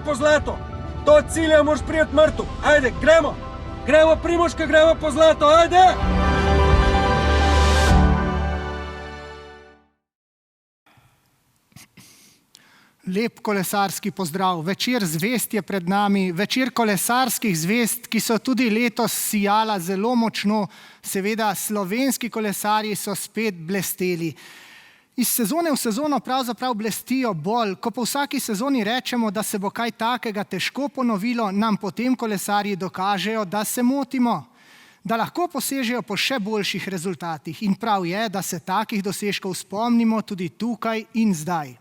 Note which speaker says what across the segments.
Speaker 1: po zlato. Do cilja moraš prijeti mrtev. Ajde, gremo. Gremo, Primožka, gremo po zlato, ajde!
Speaker 2: Lep kolesarski pozdrav. Večer zvezd je pred nami, večer kolesarskih zvezd, ki so tudi letos sijala zelo močno. Seveda, slovenski kolesarji so spet blesteli. Iz sezone v sezono pravzaprav blestijo bolj. Ko po vsaki sezoni rečemo, da se bo kaj takega težko ponovilo, nam potem kolesarji dokažejo, da se motimo, da lahko posežejo po še boljših rezultatih. In prav je, da se takih dosežkov spomnimo tudi tukaj in zdaj.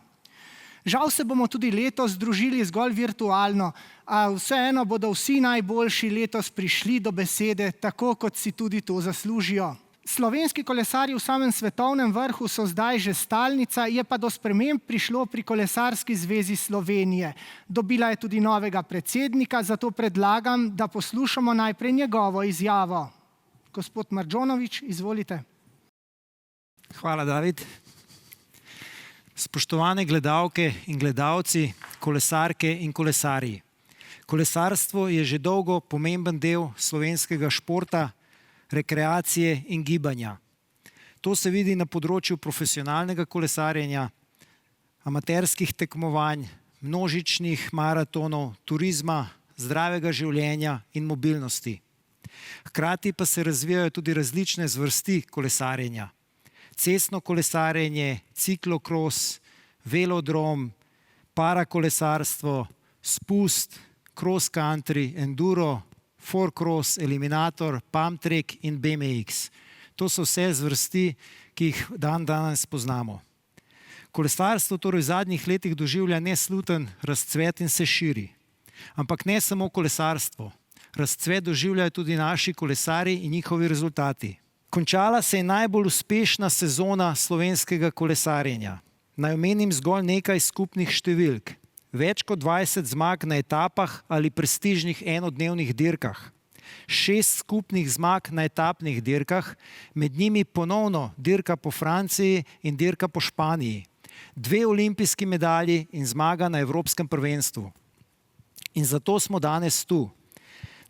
Speaker 2: Žal se bomo tudi letos združili zgolj virtualno, a vseeno bodo vsi najboljši letos prišli do besede, tako kot si tudi to zaslužijo. Slovenski kolesarji v samem svetovnem vrhu so zdaj že stalnica, je pa do sprememb prišlo pri Kolesarski zvezi Slovenije. Dobila je tudi novega predsednika, zato predlagam, da poslušamo najprej njegovo izjavo. Gospod Marđonović, izvolite.
Speaker 3: Hvala, David. Spoštovane gledalke in gledalci, kolesarke in kolesarji. Kolesarstvo je že dolgo pomemben del slovenskega športa, rekreacije in gibanja. To se vidi na področju profesionalnega kolesarjenja, amaterskih tekmovanj, množičnih maratonov, turizma, zdravega življenja in mobilnosti. Hkrati pa se razvijajo tudi različne zvrsti kolesarjenja. Cestno kolesarjenje, ciklokros, velodrom, parakolesarstvo, spust, cross country, enduro, four-cross, eliminator, pump track in BMX. To so vse zvrsti, ki jih danes poznamo. Kolesarstvo torej v zadnjih letih doživlja nesluten razcvet in se širi. Ampak ne samo kolesarstvo. Razcvet doživljajo tudi naši kolesarji in njihovi rezultati. Končala se je najbolj uspešna sezona slovenskega kolesarjenja. Naj omenim zgolj nekaj skupnih številk. Več kot 20 zmag na etapah ali prestižnih enodnevnih dirkah. 6 skupnih zmag na etapnih dirkah, med njimi ponovno dirka po Franciji in dirka po Španiji. 2 olimpijski medalji in zmaga na Evropskem prvenstvu. In zato smo danes tu.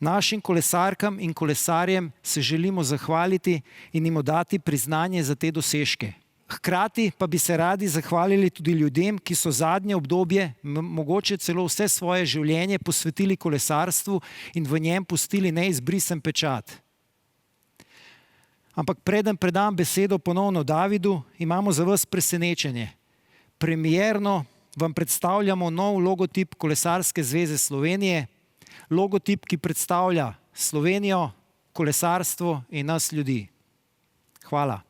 Speaker 3: Našim kolesarkam in kolesarjem se želimo zahvaliti in jim dati priznanje za te dosežke. Hkrati pa bi se radi zahvalili tudi ljudem, ki so zadnje obdobje, mogoče celo vse svoje življenje posvetili kolesarstvu in v njem pustili neizbrisen pečat. Ampak preden predam besedo ponovno Davidu, imamo za vas presenečenje. Premierno vam predstavljamo nov logotip Kolesarske zveze Slovenije, logotip, ki predstavlja Slovenijo, kolesarstvo in nas ljudi. Hvala.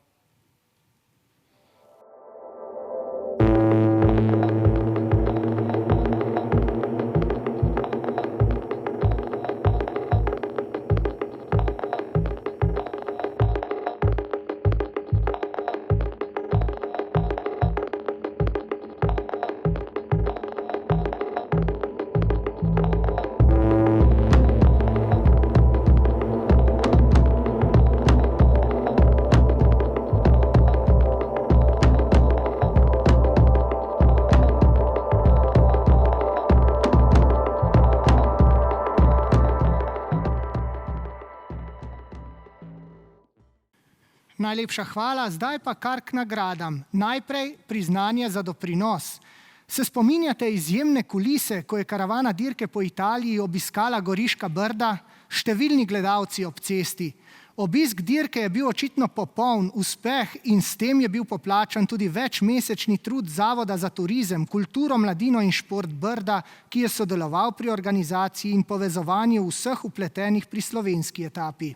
Speaker 2: Najlepša hvala, zdaj pa kar k nagradam. Najprej priznanje za doprinos. Se spominjate izjemne kulise, ko je karavana dirke po Italiji obiskala Goriška Brda? Številni gledalci ob cesti. Obisk dirke je bil očitno popoln uspeh in s tem je bil poplačan tudi večmesečni trud Zavoda za turizem, kulturo, mladino in šport Brda, ki je sodeloval pri organizaciji in povezovanju vseh vpletenih pri slovenski etapi.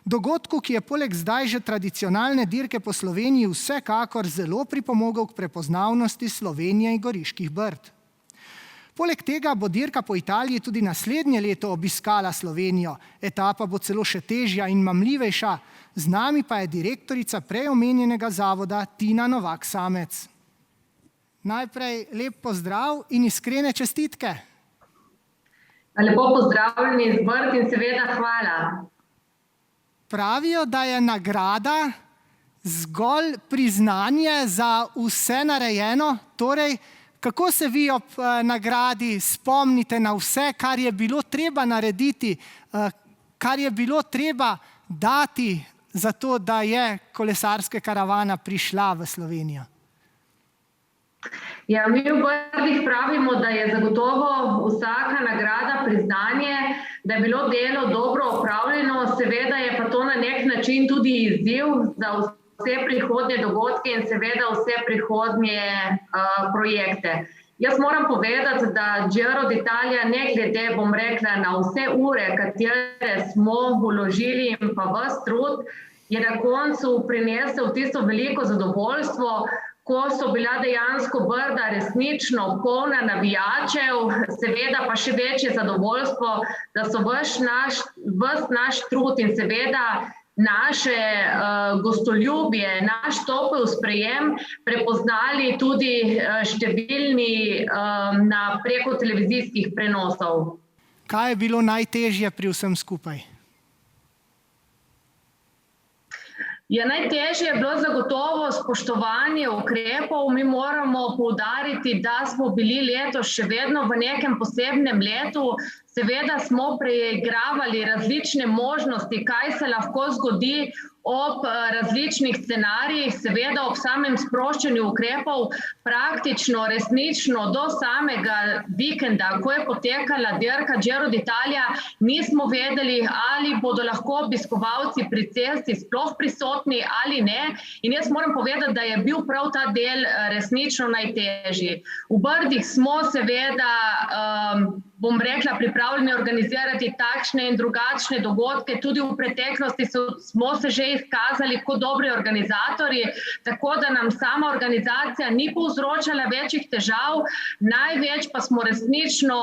Speaker 2: Dogodku, ki je poleg zdaj že tradicionalne dirke po Sloveniji vsekakor zelo pripomogel k prepoznavnosti Slovenije in Goriških Brd. Poleg tega bo dirka po Italiji tudi naslednje leto obiskala Slovenijo. Etapa bo celo še težja in mamljivejša. Z nami pa je direktorica prej omenjenega zavoda Tina Novak Samec. Najprej lep pozdrav in iskrene čestitke.
Speaker 4: Lepo pozdravljeni iz Brd in seveda hvala.
Speaker 2: Pravijo, da je nagrada zgolj priznanje za vse narejeno, torej Kako se vi ob nagradi spomnite na vse, kar je bilo treba narediti, kar je bilo treba dati za to, da je kolesarska karavana prišla v Slovenijo?
Speaker 4: Ja, mi v Brdih pravimo, da je zagotovo vsaka nagrada priznanje, da je bilo delo dobro opravljeno, seveda je pa to na nek način tudi izziv za vse prihodnje dogodke in seveda vse prihodnje projekte. Jaz moram povedati, da Giro d'Italia ne glede, bom rekla, na vse ure, katere smo vložili in pa ves trud, je na koncu prinesel tisto veliko zadovoljstvo, ko so bila dejansko Brda resnično polna navijačev, seveda pa še večje zadovoljstvo, da so ves naš trud in seveda naše gostoljubje, naš topel sprejem prepoznali tudi številni preko televizijskih prenosov.
Speaker 2: Kaj je bilo najtežje pri vsem skupaj?
Speaker 4: Ja, najtežje je bilo zagotovo spoštovanje ukrepov. Mi moramo poudariti, da smo bili letos še vedno v nekem posebnem letu. Seveda smo preigravali različne možnosti, kaj se lahko zgodi ob različnih scenarijih, seveda ob samem sproščanju ukrepov, praktično, resnično do samega vikenda, ko je potekala dirka Giro d'Italia, nismo vedeli, ali bodo lahko obiskovalci pri cesti sploh prisotni ali ne. In jaz moram povedati, da je bil prav ta del resnično najtežji. V Brdih smo seveda, bom rekla, pripravljeni organizirati takšne in drugačne dogodke. Tudi v preteklosti smo se že izkazali kot dobri organizatorji, tako da nam sama organizacija ni povzročala večjih težav. Največ pa smo resnično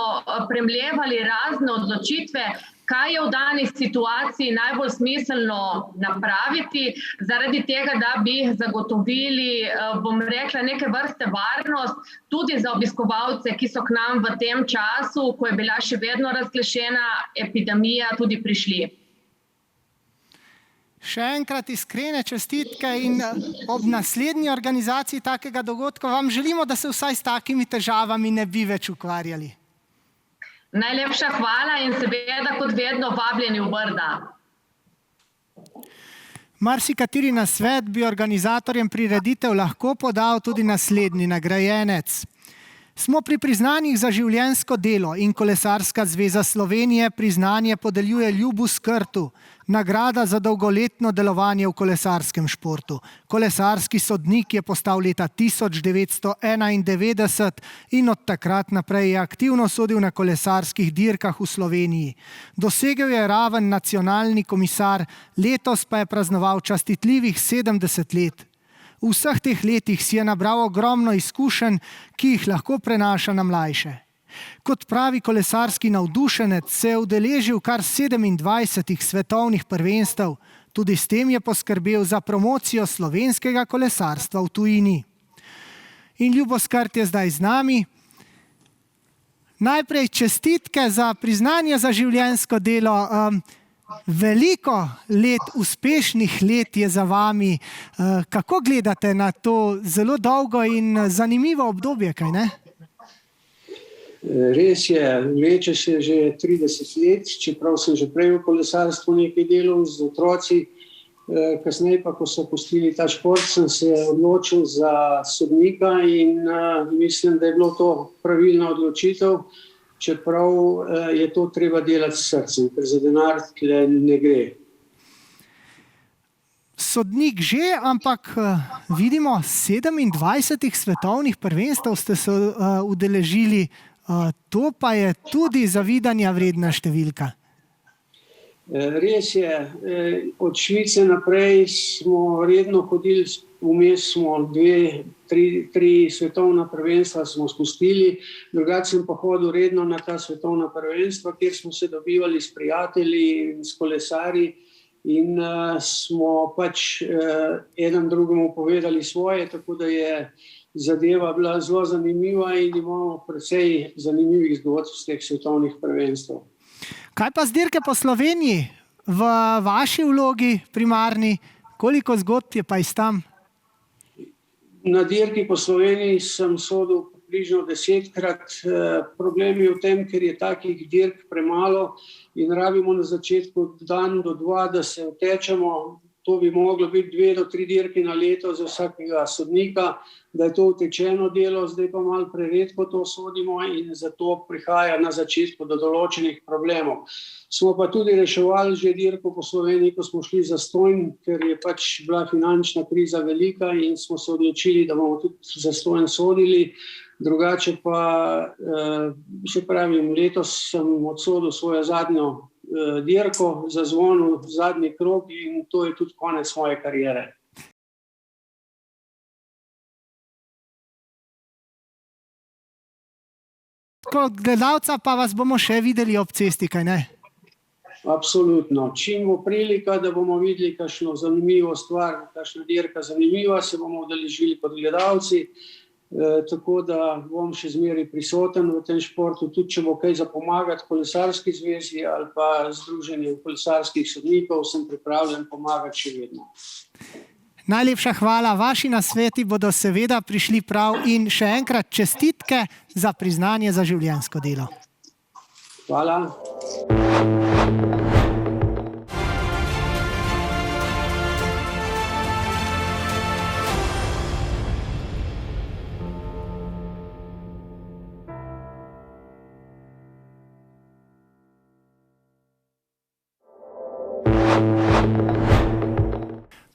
Speaker 4: premlevali razne odločitve, kaj je v dani situaciji najbolj smiselno napraviti, zaradi tega, da bi zagotovili, bom rekla, neke vrste varnost tudi za obiskovalce, ki so k nam v tem času, ko je bila še vedno razglašena epidemija, tudi prišli.
Speaker 2: Še enkrat iskrene čestitke in ob naslednji organizaciji takega dogodka vam želimo, da se vsaj s takimi težavami ne bi več ukvarjali.
Speaker 4: Najlepša hvala in seveda kot vedno vabljeni v Brda.
Speaker 2: Marsikateri nasvet bi organizatorjem prireditev lahko podal tudi naslednji nagrajenec. Smo pri priznanjih za življenjsko delo in Kolesarska zveza Slovenije priznanje podeljuje Ljubu Skrtu, nagrada za dolgoletno delovanje v kolesarskem športu. Kolesarski sodnik je postal leta 1991 in od takrat naprej je aktivno sodil na kolesarskih dirkah v Sloveniji. Dosegel je raven nacionalni komisar, letos pa je praznoval častitljivih 70 let. V vseh teh letih si je nabral ogromno izkušenj, ki jih lahko prenaša na mlajše. Kot pravi kolesarski navdušenec se je udeležil kar 27 svetovnih prvenstev, tudi s tem je poskrbel za promocijo slovenskega kolesarstva v tujini. In Ljubo Skrt je zdaj z nami. Najprej čestitke za priznanje za življenjsko delo. Veliko let, uspešnih let je za vami. Kako gledate na to zelo dolgo in zanimivo obdobje, kaj ne?
Speaker 5: Res je, vleče se že 30 let, čeprav sem že prej v kolesarstvu nekaj delal z otroci. Kasneje pa, ko so pustili ta šport, sem se odločil za sodnika in mislim, da je bilo to pravilna odločitev. Čeprav je to treba delati s srcem, ker za denar tle ne gre.
Speaker 2: Sodnik že, ampak vidimo, 27 svetovnih prvenstev ste se udeležili. To pa je tudi zavidanja vredna številka.
Speaker 5: Res je, od Švice naprej smo redno hodili, vmes smo 2-3 svetovna prvenstva smo spustili, drugače sem pa hodil redno na ta svetovna prvenstva, kjer smo se dobivali s prijatelji in s kolesarji in smo pač eden drugemu povedali svoje, tako da je zadeva bila zelo zanimiva in imamo precej zanimivih zgodb z teh svetovnih prvenstv.
Speaker 2: Kaj pa z dirke po Sloveniji v vaši vlogi primarni? Koliko zgodb je pa iz tam?
Speaker 5: Na dirki po Sloveniji sem sodil približno 10-krat. Problem je v tem, ker je takih dirk premalo in rabimo na začetku dan do dva, da se utečemo. To bi moglo biti 2 do 3 dirke na leto za vsakega sodnika, da je to utečeno delo, zdaj pa malo preredko to sodimo in zato prihaja na začetku do določenih problemov. Smo pa tudi reševali že dirko po Sloveniji, ko smo šli za Stojn, ker je pač bila finančna kriza velika in smo se odločili, da bomo tudi za Stojn sodili. Drugače pa, še pravim, letos sem odsodil svojo zadnjo dirko, zazvonil zadnji krog in to je tudi konec moje kariere.
Speaker 2: Kot gledalca pa vas bomo še videli ob cesti, kaj ne?
Speaker 5: Absolutno. Čim bo prilika, da bomo videli kakšno zanimivo stvar, kakšna dirka zanimiva, se bomo udeležili kot gledalci. Tako da bom še zmeraj prisoten v tem športu, tudi če bo kaj za pomagati kolesarski zvezi ali pa združenju kolesarskih sodnikov, sem pripravljen pomagati še vedno.
Speaker 2: Najlepša hvala, vaši nasveti bodo seveda prišli prav in še enkrat čestitke za priznanje za življenjsko delo.
Speaker 5: Hvala.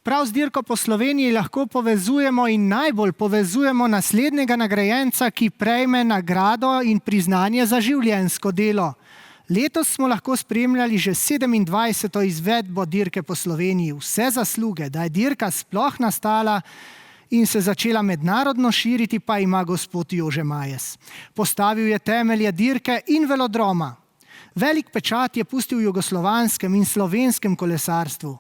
Speaker 2: Prav z dirko po Sloveniji lahko povezujemo in najbolj povezujemo naslednjega nagrajenca, ki prejme nagrado in priznanje za življenjsko delo. Letos smo lahko spremljali že 27. izvedbo dirke po Sloveniji. Vse zasluge, da je dirka sploh nastala in se začela mednarodno širiti, pa ima gospod Jože Majes. Postavil je temelje dirke in velodroma. Velik pečat je pustil v jugoslovanskem in slovenskem kolesarstvu.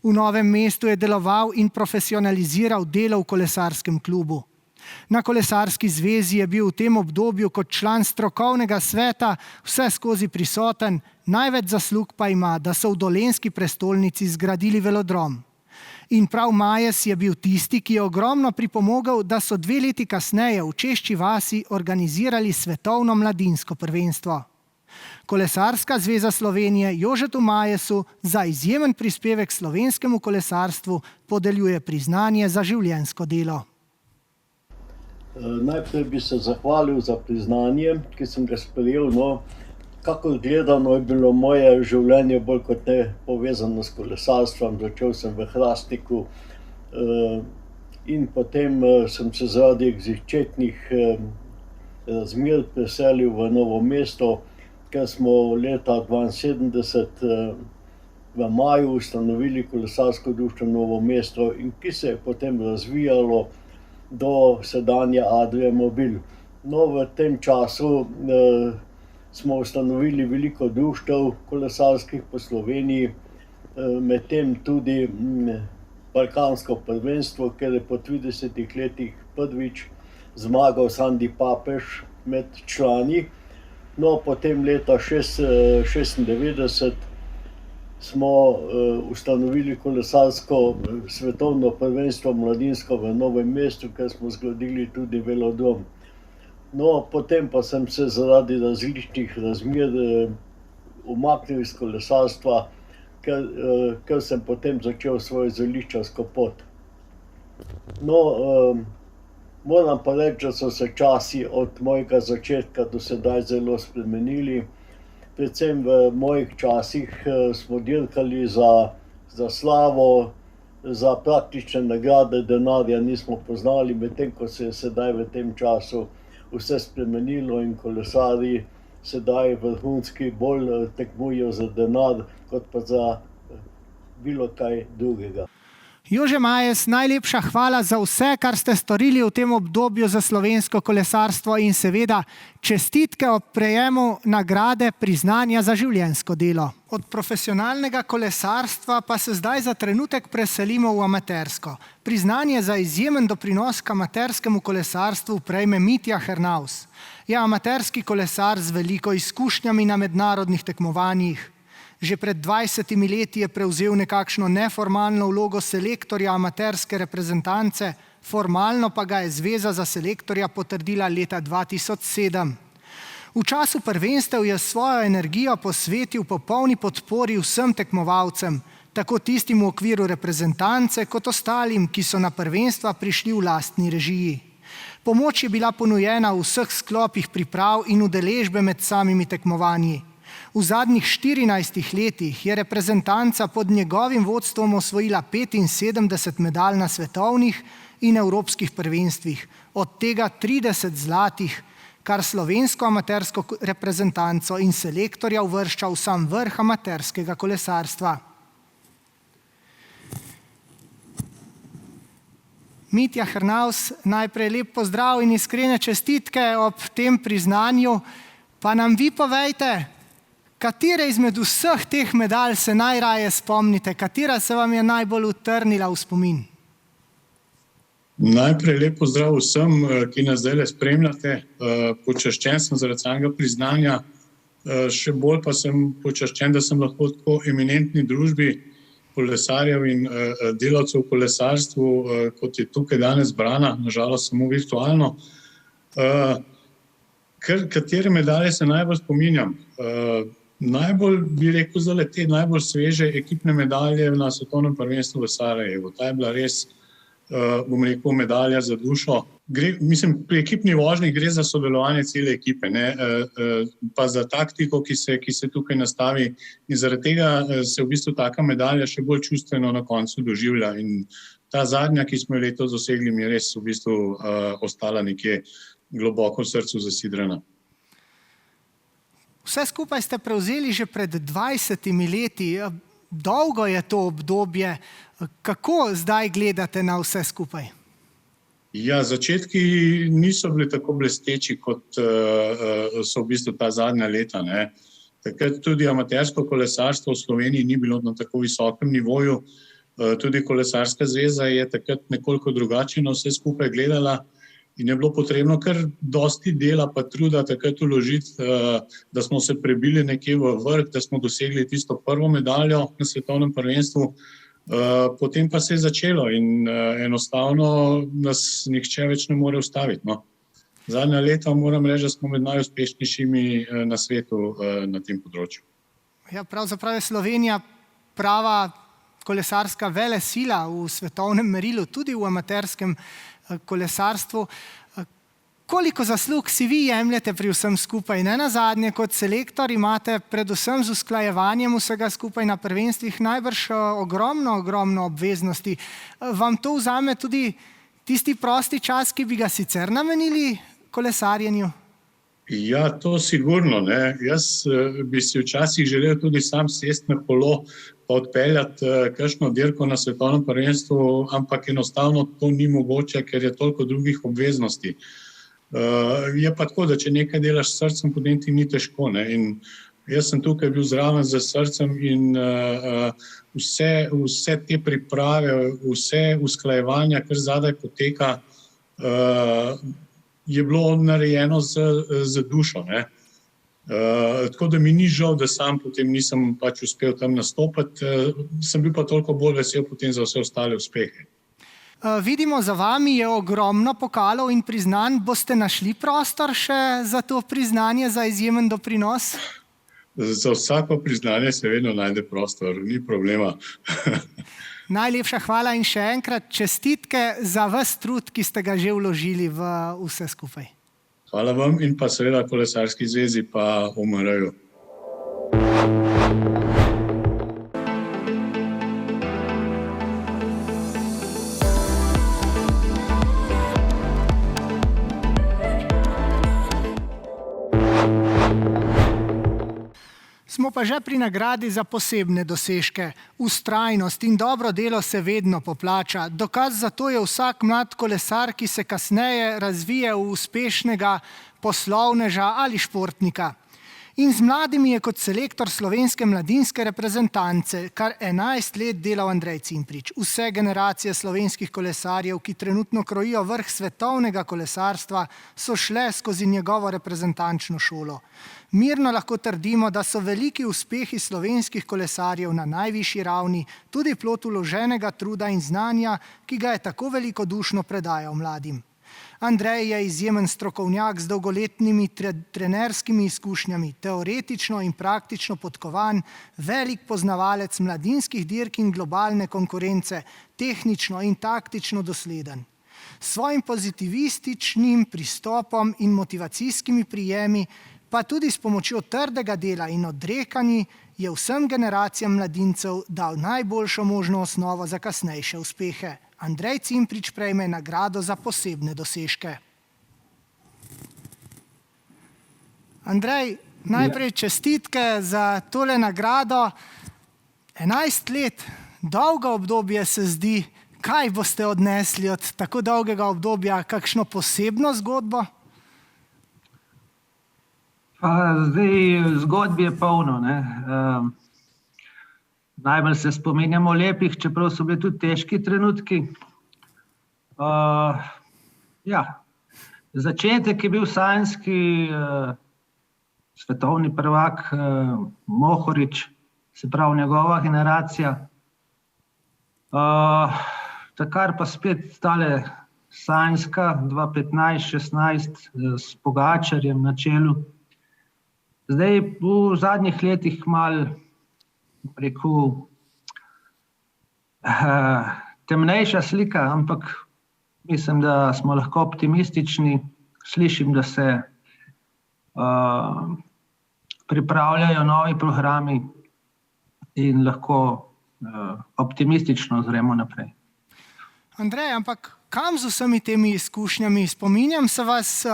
Speaker 2: V Novem mestu je deloval in profesionaliziral delo v kolesarskem klubu. Na kolesarski zvezi je bil v tem obdobju kot član strokovnega sveta vse skozi prisoten, največ zaslug pa ima, da so v dolenjski prestolnici zgradili velodrom. In prav Majes je bil tisti, ki je ogromno pripomogel, da so 2 leti kasneje v Češči vasi organizirali svetovno mladinsko prvenstvo. Kolesarska zveza Slovenije Jožetu Majesu za izjemen prispevek slovenskemu kolesarstvu podeljuje priznanje za življenjsko delo.
Speaker 6: Najprej bi se zahvalil za priznanje, ki sem ga sprejel. Kakor gledano je bilo moje življenje bolj kot ne povezano s kolesarstvom. Začel sem v Hrastniku in potem sem se zaradi začetnih razmer preselil v Novo mesto, ker smo leta 1972 v maju ustanovili kolesarsko društvo Novo mesto, in ki se je potem razvijalo do sedanje Adria Mobil. V tem času smo ustanovili veliko društev kolesarskih po Sloveniji, medtem tudi balkansko prvenstvo, ker je po 30 letih prvič zmagal Sandi Papež med člani. Potem leta 1996 smo ustanovili kolesarsko svetovno prvenstvo mladinsko v Novem mestu, ker smo zgradili tudi velodrom. Potem pa sem se zaradi različnih razmer umaknil iz kolesarstva, ker sem potem začel svojo zeliščarsko pot. Moram pa reči, da so se časi od mojega začetka do sedaj zelo spremenili. Predvsem v mojih časih smo dirkali za slavo, za praktične nagrade, denarja nismo poznali, medtem ko se je sedaj v tem času vse spremenilo in kolesarji sedaj vrhunski bolj tekmujejo za denar, kot pa za bilo kaj drugega.
Speaker 2: Jože Majes, najlepša hvala za vse, kar ste storili v tem obdobju za slovensko kolesarstvo in seveda čestitke ob prejemu nagrade priznanja za življenjsko delo. Od profesionalnega kolesarstva pa se zdaj za trenutek preselimo v amatersko. Priznanje za izjemen doprinos k amaterskemu kolesarstvu prejme Mitja Hernaus. Je amaterski kolesar z veliko izkušnjami na mednarodnih tekmovanjih. Že pred 20 leti je prevzel nekakšno neformalno vlogo selektorja amaterske reprezentance, formalno pa ga je Zveza za selektorja potrdila leta 2007. V času prvenstev je svojo energijo posvetil popolni podpori vsem tekmovalcem, tako tistim v okviru reprezentance, kot ostalim, ki so na prvenstva prišli v lastni režiji. Pomoč je bila ponujena v vseh sklopih priprav in udeležbe med samimi tekmovanji. V zadnjih 14 letih je reprezentanca pod njegovim vodstvom osvojila 75 medalj na svetovnih in evropskih prvenstvih, od tega 30 zlatih, kar slovensko amatersko reprezentanco in selektorja uvršča v sam vrh amaterskega kolesarstva. Mitja Hernavs, najprej lep pozdrav in iskrene čestitke ob tem priznanju. Pa nam vi povejte, katere izmed vseh teh medalj se najraje spomnite, katera se vam je najbolj utrnila v spomin?
Speaker 7: Najprej lep pozdrav vsem, ki nas zdaj spremljate. Počaščen sem zaradi samega priznanja. Še bolj pa sem počaščen, da sem lahko tako eminentni družbi kolesarjev in delavcev v kolesarstvu, kot je tukaj danes zbrana, nažalost samo virtualno. Katere medalje se najbolj spominjam? Najbolj bi rekel zdaj te najbolj sveže ekipne medalje na svetovnem prvenstvu v Sarajevu. Ta je bila res, bom rekel, medalja za dušo. Pri ekipni vožnji gre za sodelovanje cele ekipe, pa za taktiko, ki se tukaj nastavi, in zaradi tega se v bistvu taka medalja še bolj čustveno na koncu doživlja. In ta zadnja, ki smo jo letos dosegli, mi je res v bistvu ostala nekje globoko v srcu zasidrana.
Speaker 2: Vse skupaj ste prevzeli že pred 20 leti. Dolgo je to obdobje. Kako zdaj gledate na vse skupaj?
Speaker 7: Ja, začetki niso bili tako blesteči, kot so v bistvu ta zadnja leta. Takrat tudi amatersko kolesarstvo v Sloveniji ni bilo na tako visokem nivoju. Tudi Kolesarska zveza je takrat nekoliko drugače na vse skupaj gledala in je bilo potrebno kar dosti dela pa truda takrat vložiti, da smo se prebili nekje v vrh, da smo dosegli tisto prvo medaljo na svetovnem prvenstvu. Potem pa se je začelo in enostavno nas nihče več ne more ustaviti. Zadnja leta moram reči, da smo med najuspešnejšimi na svetu na tem področju.
Speaker 2: Ja, pravzaprav je Slovenija prava kolesarska velesila v svetovnem merilu, tudi v amaterskem kolesarstvu. Koliko zaslug si vi jemljete pri vsem skupaj? Ne nazadnje, kot selektor imate predvsem z usklajevanjem vsega skupaj na prvenstvih najbrž ogromno obveznosti. Vam to vzame tudi tisti prosti čas, ki bi ga sicer namenili kolesarjenju?
Speaker 7: Ja, to sigurno. Jaz bi si včasih želel tudi sam sesti na kolo pa odpeljati kakšno dirko na svetovnem prvenstvu, ampak enostavno to ni mogoče, ker je toliko drugih obveznosti. Je pa tako, da če nekaj delaš s srcem, potem ti ni težko. In jaz sem tukaj bil zraven z srcem in vse te priprave, vse usklajevanja, kar zadaj poteka, je bilo narejeno z dušo. Tako da mi ni žal, da sam potem nisem pač uspel tam nastopati, sem bil pa toliko bolj vesel potem za vse ostale uspehe.
Speaker 2: Vidimo, za vami je ogromno pokalov in priznanj. Boste našli prostor še za to priznanje, za izjemen doprinos?
Speaker 7: Za vsako priznanje se vedno najde prostor, ni problema.
Speaker 2: Najlepša hvala in še enkrat čestitke za ves trud, ki ste ga že vložili v vse skupaj.
Speaker 7: Hvala vam in pa seveda Kolesarski zvezi pa UMR-ju.
Speaker 2: Smo pa že pri nagradi za posebne dosežke. Vztrajnost in dobro delo se vedno poplača. Dokaz za to je vsak mlad kolesar, ki se kasneje razvije v uspešnega poslovneža ali športnika. In z mladimi je kot selektor slovenske mladinske reprezentance kar 11 let delal Andrej Cimprič. Vse generacije slovenskih kolesarjev, ki trenutno krojijo vrh svetovnega kolesarstva, so šle skozi njegovo reprezentančno šolo. Mirno lahko trdimo, da so veliki uspehi slovenskih kolesarjev na najvišji ravni tudi plod vloženega truda in znanja, ki ga je tako velikodušno predajal mladim. Andrej je izjemen strokovnjak z dolgoletnimi trenerskimi izkušnjami, teoretično in praktično podkovan, velik poznavalec mladinskih dirk in globalne konkurence, tehnično in taktično dosleden. S svojim pozitivističnim pristopom in motivacijskimi prijemi, pa tudi s pomočjo trdega dela in odrekanji, je vsem generacijam mladincev dal najboljšo možno osnovo za kasnejše uspehe. Andrej Cimprič prejme nagrado za posebne dosežke. Andrej, najprej čestitke za tole nagrado. 11 let, dolgo obdobje se zdi. Kaj boste odnesli od tako dolgega obdobja? Kakšno posebno zgodbo?
Speaker 8: Zdaj, zgodb je polno. Najbolj se spominjamo lepih, čeprav so bili tudi težki trenutki. Začetek je bil sanjski, svetovni prvak Mohorič, se pravi njegova generacija. Takrat pa spet tale sanjska, 2015-16 s Pogačarjem na čelu. Zdaj v zadnjih letih malo temnejša slika, ampak mislim, da smo lahko optimistični. Slišim, da se pripravljajo novi programi in lahko optimistično zremo naprej.
Speaker 2: Andrej, ampak kam z vsemi temi izkušnjami? Spominjam se vas,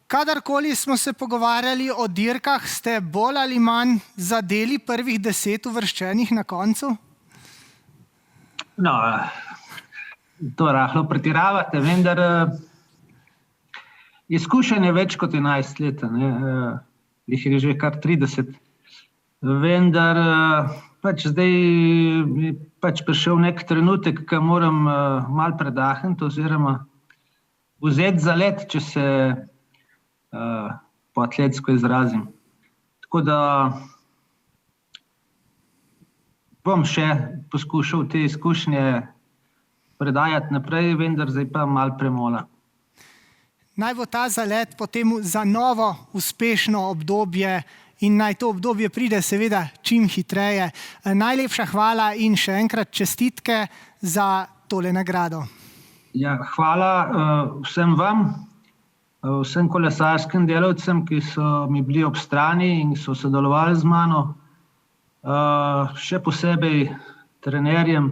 Speaker 2: kadarkoli smo se pogovarjali o dirkah, ste bolj ali manj zadeli prvih 10 uvrščenih na koncu?
Speaker 8: No, to rahlo pretiravate, vendar izkušenj je več kot 11 let, jih je že kar 30. Vendar zdaj je prišel nek trenutek, ko moram malo predahniti oziroma vzeti za let, če se po atletsko izrazim. Tako da bom še poskušal te izkušnje predajati naprej, vendar zdaj pa malo premola.
Speaker 2: Naj bo ta zalet potem za novo uspešno obdobje in naj to obdobje pride seveda čim hitreje. Najlepša hvala in še enkrat čestitke za tole nagrado.
Speaker 8: Ja, hvala vsem vam, vsem kolesarskim delavcem, ki so mi bili ob strani in so sodelovali z mano, še posebej trenerjem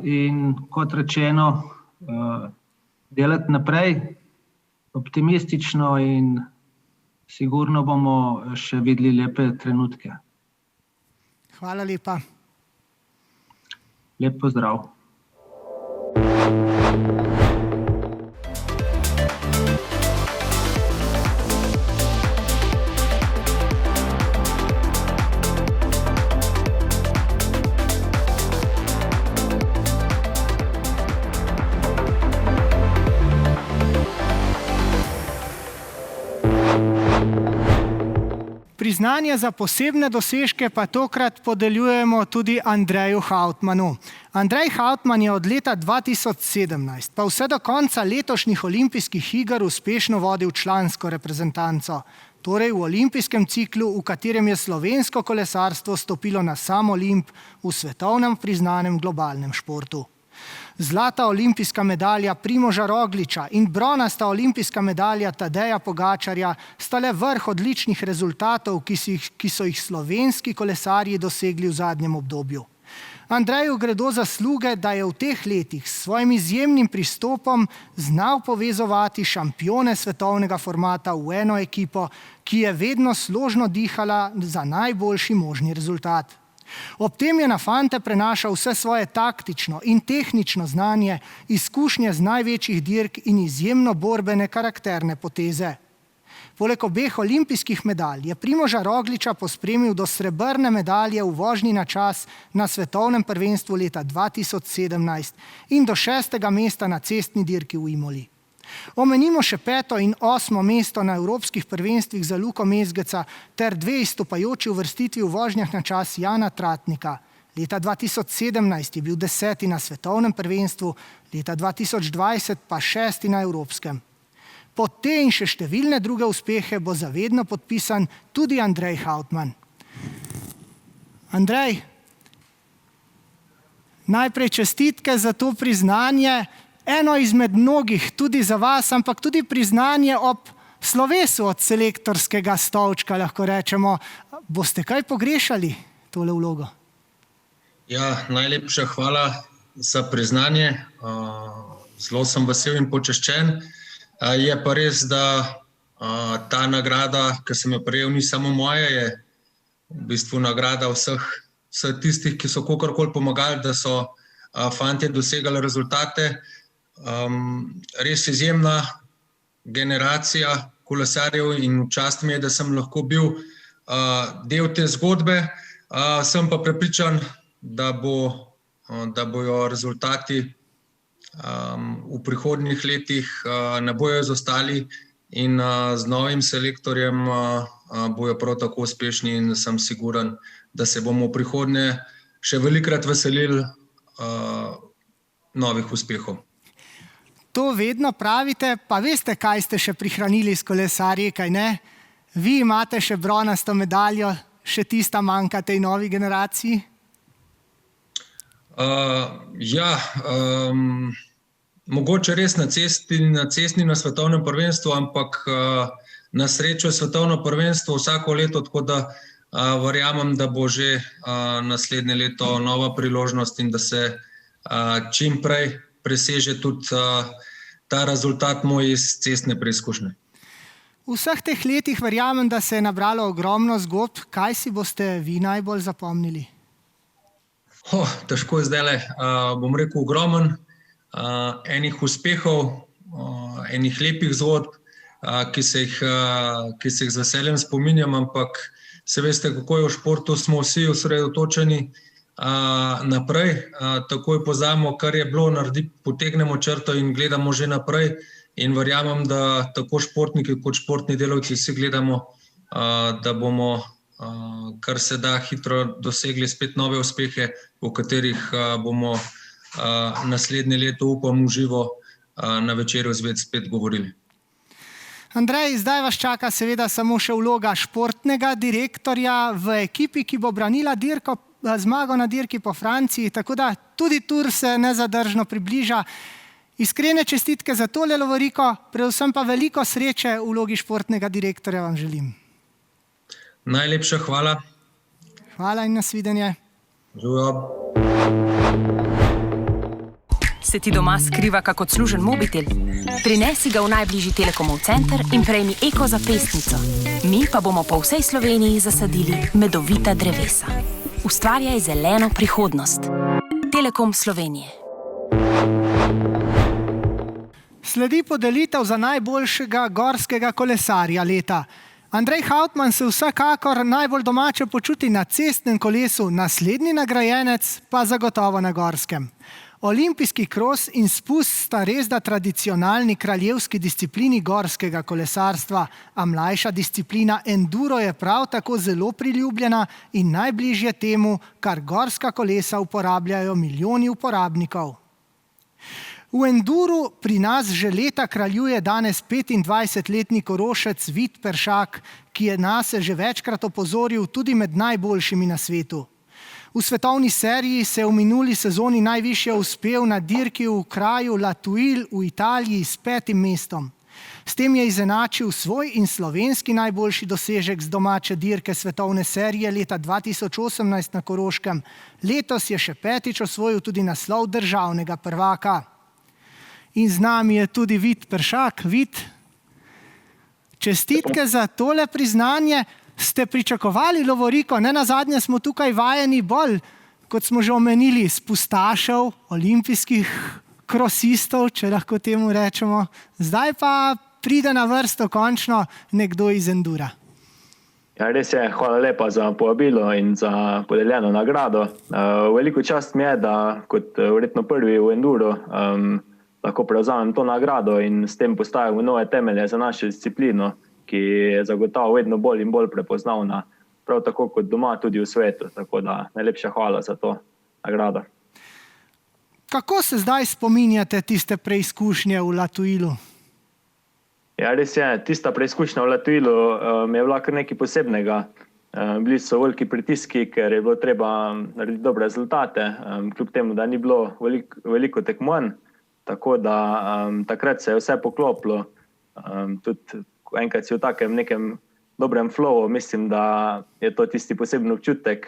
Speaker 8: in kot rečeno, delati naprej, optimistično in sigurno bomo še videli lepe trenutke.
Speaker 2: Hvala lepa.
Speaker 8: Lep pozdrav.
Speaker 2: Priznanje za posebne dosežke pa tokrat podeljujemo tudi Andreju Hautmanu. Andrej Hautman je od leta 2017 pa vse do konca letošnjih olimpijskih iger uspešno vodil člansko reprezentanco, torej v olimpijskem ciklu, v katerem je slovensko kolesarstvo stopilo na sam Olimp v svetovnem priznanem globalnem športu. Zlata olimpijska medalja Primoža Rogliča in bronasta olimpijska medalja Tadeja Pogačarja sta le vrh odličnih rezultatov, ki so jih slovenski kolesarji dosegli v zadnjem obdobju. Andreju gredo zasluge, da je v teh letih s svojim izjemnim pristopom znal povezovati šampione svetovnega formata v eno ekipo, ki je vedno složno dihala za najboljši možni rezultat. Ob tem je na fante prenašal vse svoje taktično in tehnično znanje, izkušnje z največjih dirk in izjemno borbene karakterne poteze. Poleg obeh olimpijskih medalj je Primoža Rogliča pospremil do srebrne medalje v vožnji na čas na svetovnem prvenstvu leta 2017 in do 6. mesta na cestni dirki v Imoli. Omenimo še 5. in 8. mesto na evropskih prvenstvih za Luko Mezgeca ter 2 izstopajoči uvrstitvi v vožnjah na čas Jana Tratnika. Leta 2017 je bil 10. na svetovnem prvenstvu, leta 2020 pa 6. na evropskem. Pod te in še številne druge uspehe bo zavedno podpisan tudi Andrej Hautmann. Andrej, najprej čestitke za to priznanje, eno izmed mnogih, tudi za vas, ampak tudi priznanje ob slovesu od selektorskega stolčka, lahko rečemo. Boste kaj pogrešali tole vlogo?
Speaker 9: Ja, najlepša hvala za priznanje. Zelo sem vesel in počaščen. Je pa res, da ta nagrada, ki sem jo prejel, ni samo moja, je v bistvu nagrada vseh tistih, ki so kakorkoli pomagali, da so fantje dosegali rezultate. Res izjemna generacija kolesarjev in čast mi je, da sem lahko bil del te zgodbe. Sem pa prepričan, da bojo rezultati v prihodnjih letih ne bojo izostali in z novim selektorjem bojo prav tako uspešni in sem siguren, da se bomo v prihodnje še velikokrat veselili novih uspehov.
Speaker 2: To vedno pravite, pa veste, kaj ste še prihranili s kolesarji, kaj ne? Vi imate še bronasto medaljo, še tista manjka tej novi generaciji?
Speaker 9: Mogoče res na cestni na svetovnem prvenstvu, ampak na srečo je svetovno prvenstvo vsako leto, tako da verjamem, da bo že naslednje leto nova priložnost in da se čim prej preseže tudi ta rezultat moj iz cestne preizkušnje.
Speaker 2: V vseh teh letih verjamem, da se je nabralo ogromno zgodb. Kaj si boste vi najbolj zapomnili?
Speaker 9: Težko je zdajle, bom rekel, ogromen enih uspehov, enih lepih zgodb, ki se jih z veseljem spominjam, ampak se veste, kako je v športu, smo vsi osredotočeni naprej, takoj pozabimo, kar je bilo, potegnemo črto in gledamo že naprej in verjamem, da tako športniki kot športni delavci vsi gledamo, da bomo kar se da hitro dosegli spet nove uspehe, o katerih bomo naslednje leto, upam, v živo na Večeru zvezd spet govorili.
Speaker 2: Andrej, zdaj vas čaka seveda samo še vloga športnega direktorja v ekipi, ki bo branila zmago na dirki po Franciji, tako da tudi tur se nezadržno približa. Iskrene čestitke za tole lovoriko, predvsem pa veliko sreče v vlogi športnega direktorja vam želim.
Speaker 9: Najlepša hvala.
Speaker 2: Hvala in nasvidenje.
Speaker 9: Živijo.
Speaker 10: Se ti doma skriva kak odslužen mobitel? Prinesi ga v najbližji Telekomov center in prejmi eko zapestnico. Mi pa bomo po vsej Sloveniji zasadili medovita drevesa. Ustvarjaj zeleno prihodnost. Telekom Slovenije.
Speaker 2: Sledi podelitev za najboljšega gorskega kolesarja leta. Andrej Hautmann se vsekakor najbolj domače počuti na cestnem kolesu, naslednji nagrajenec pa zagotovo na gorskem. Olimpijski kros in spust sta resda tradicionalni kraljevski disciplini gorskega kolesarstva, a mlajša disciplina enduro je prav tako zelo priljubljena in najbližje temu, kar gorska kolesa uporabljajo milijoni uporabnikov. V enduru pri nas že leta kraljuje danes 25-letni Korošec Vid Peršak, ki je nase že večkrat opozoril tudi med najboljšimi na svetu. V svetovni seriji se je v minuli sezoni najvišje uspel na dirki v kraju La Tuile v Italiji s 5. mestom. S tem je izenačil svoj in slovenski najboljši dosežek z domače dirke svetovne serije leta 2018 na Koroškem. Letos je še 5. osvojil tudi naslov državnega prvaka. In z nami je tudi Vid Peršak. Vid, čestitke za tole priznanje. Ste pričakovali lovoriko? Ne nazadnje smo tukaj vajeni bolj, kot smo že omenili, spustašev, olimpijskih krosistov, če lahko temu rečemo. Zdaj pa pride na vrsto končno nekdo iz Endura.
Speaker 11: Ja, res je, hvala lepa za povabilo in za podeljeno nagrado. Veliko čast mi je, da kot verjetno prvi v Enduru lahko prevzamem to nagrado in s tem postavimo nove temelje za našo disciplino, ki je zagotovo vedno bolj in bolj prepoznavna, prav tako kot doma tudi v svetu. Tako da najlepša hvala za to nagrado.
Speaker 2: Kako se zdaj spominjate tiste preizkušnje v Latuilu?
Speaker 11: Ja, res je, tista preizkušnja v Latuilu mi je bila kar nekaj posebnega. Bili so veliki pritiski, ker je bilo treba narediti dobre rezultate, kljub temu, da ni bilo veliko tekmovanj, tako da takrat se je vse poklopilo. Tudi enkrat si v takem nekem dobrem flowu, mislim, da je to tisti poseben občutek,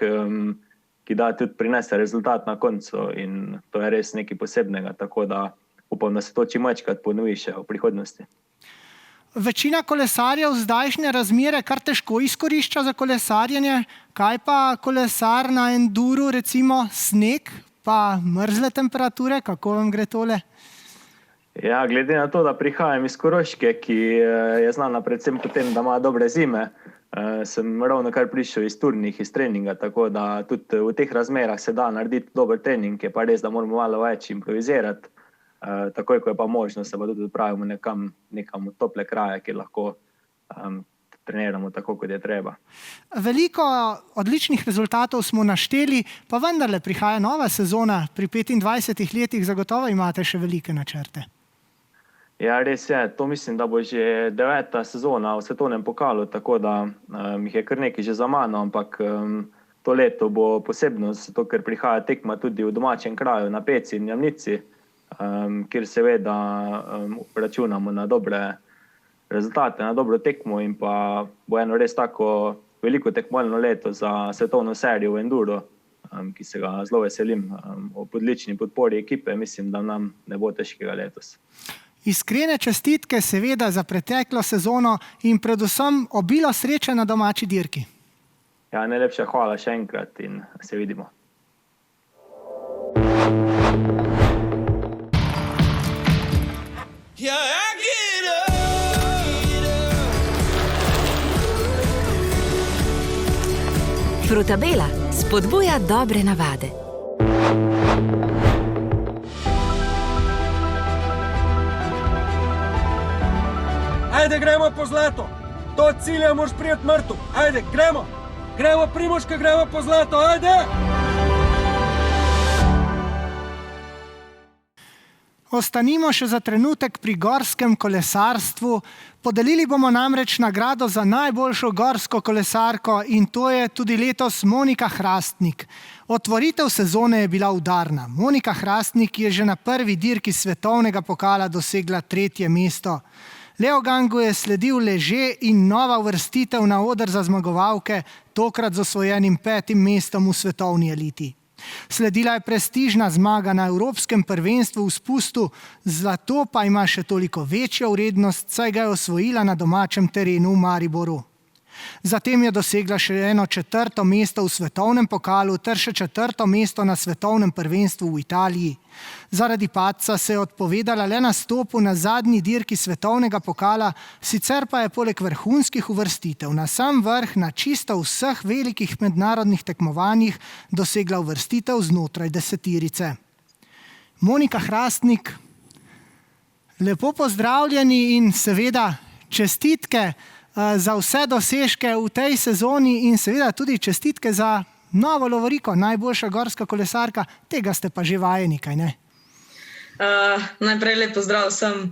Speaker 11: ki da tudi prinese rezultat na koncu in to je res nekaj posebnega, tako da upam, da se to čim večkrat ponovi še v prihodnosti.
Speaker 2: Večina kolesarjev zdajšnje razmere kar težko izkorišča za kolesarjenje. Kaj pa kolesar na Enduru, recimo sneg pa mrzle temperature? Kako vam gre tole?
Speaker 11: Ja, glede na to, da prihajam iz Koroške, ki je znana predvsem potem, da ima dobre zime, sem ravno kar prišel iz turnih, iz treninga, tako da tudi v teh razmerah se da narediti dober trening, je pa res, da moramo malo več improvizirati. Takoj, ko je pa možno, se pa tudi odpravimo nekam v tople kraje, kjer lahko treniramo tako, kot je treba.
Speaker 2: Veliko odličnih rezultatov smo našteli, pa vendarle prihaja nova sezona. Pri 25 letih zagotovo imate še velike načrte.
Speaker 11: Ja, res je. To mislim, da bo že 9. sezona v svetovnem pokalu, tako da jih je kar nekaj že za mano, ampak to leto bo posebno, zato ker prihaja tekma tudi v domačem kraju, na Peci in Jamnici, kjer seveda računamo na dobre rezultate, na dobro tekmo in pa bo eno res tako veliko tekmovalno leto za svetovno serijo v Enduro, ki se ga zelo veselim. Ob odlični podpori ekipe mislim, da nam ne bo težkega letos.
Speaker 2: Iskrene čestitke seveda za preteklo sezono in predvsem obilo sreče na domači dirki.
Speaker 11: Ja, najlepša hvala še enkrat in se vidimo.
Speaker 12: Frutabela spodbuja dobre navade.
Speaker 1: Ajde, gremo po zlato. Do cilja moraš prijeti mrtev. Ajde, gremo. Gremo, Primožka, gremo po zlato. Ajde!
Speaker 2: Ostanimo še za trenutek pri gorskem kolesarstvu. Podelili bomo namreč nagrado za najboljšo gorsko kolesarko in to je tudi letos Monika Hrastnik. Otvoritev sezone je bila udarna. Monika Hrastnik je že na prvi dirki svetovnega pokala dosegla 3. mesto. Leogangu je sledil Leže in nova uvrstitev na oder za zmagovalke, tokrat z osvojenim 5. mestom v svetovni eliti. Sledila je prestižna zmaga na Evropskem prvenstvu v spustu, zlato pa ima še toliko večjo vrednost, saj ga je osvojila na domačem terenu v Mariboru. Zatem je dosegla še eno 4. mesto v svetovnem pokalu ter še 4. mesto na svetovnem prvenstvu v Italiji. Zaradi padca se je odpovedala le nastopu na zadnji dirki svetovnega pokala, sicer pa je poleg vrhunskih uvrstitev na sam vrh na čisto vseh velikih mednarodnih tekmovanjih dosegla uvrstitev znotraj desetirice. Monika Hrastnik, lepo pozdravljeni in seveda čestitke za vse dosežke v tej sezoni in seveda tudi čestitke za novo lovoriko, najboljša gorska kolesarka. Tega ste pa že vajeni, kaj ne?
Speaker 13: Najprej lep pozdrav vsem.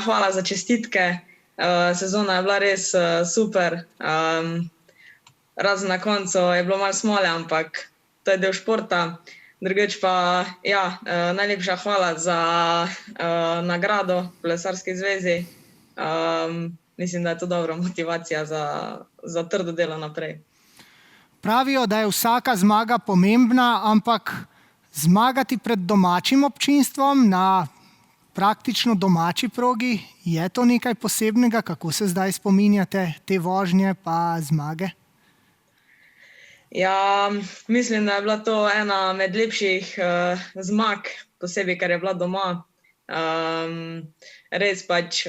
Speaker 13: Hvala za čestitke. Sezona je bila res super. Razen na koncu je bilo malo smole, ampak to je del športa. Drugič pa, najlepša hvala za nagrado Kolesarski zvezi. Mislim, da je to dobra motivacija za trdo delo naprej.
Speaker 2: Pravijo, da je vsaka zmaga pomembna, ampak zmagati pred domačim občinstvom na praktično domači progi, je to nekaj posebnega? Kako se zdaj spominjate te vožnje pa zmage?
Speaker 13: Ja, mislim, da je bila to ena med lepših zmag, posebej, ker je bila doma. Res pač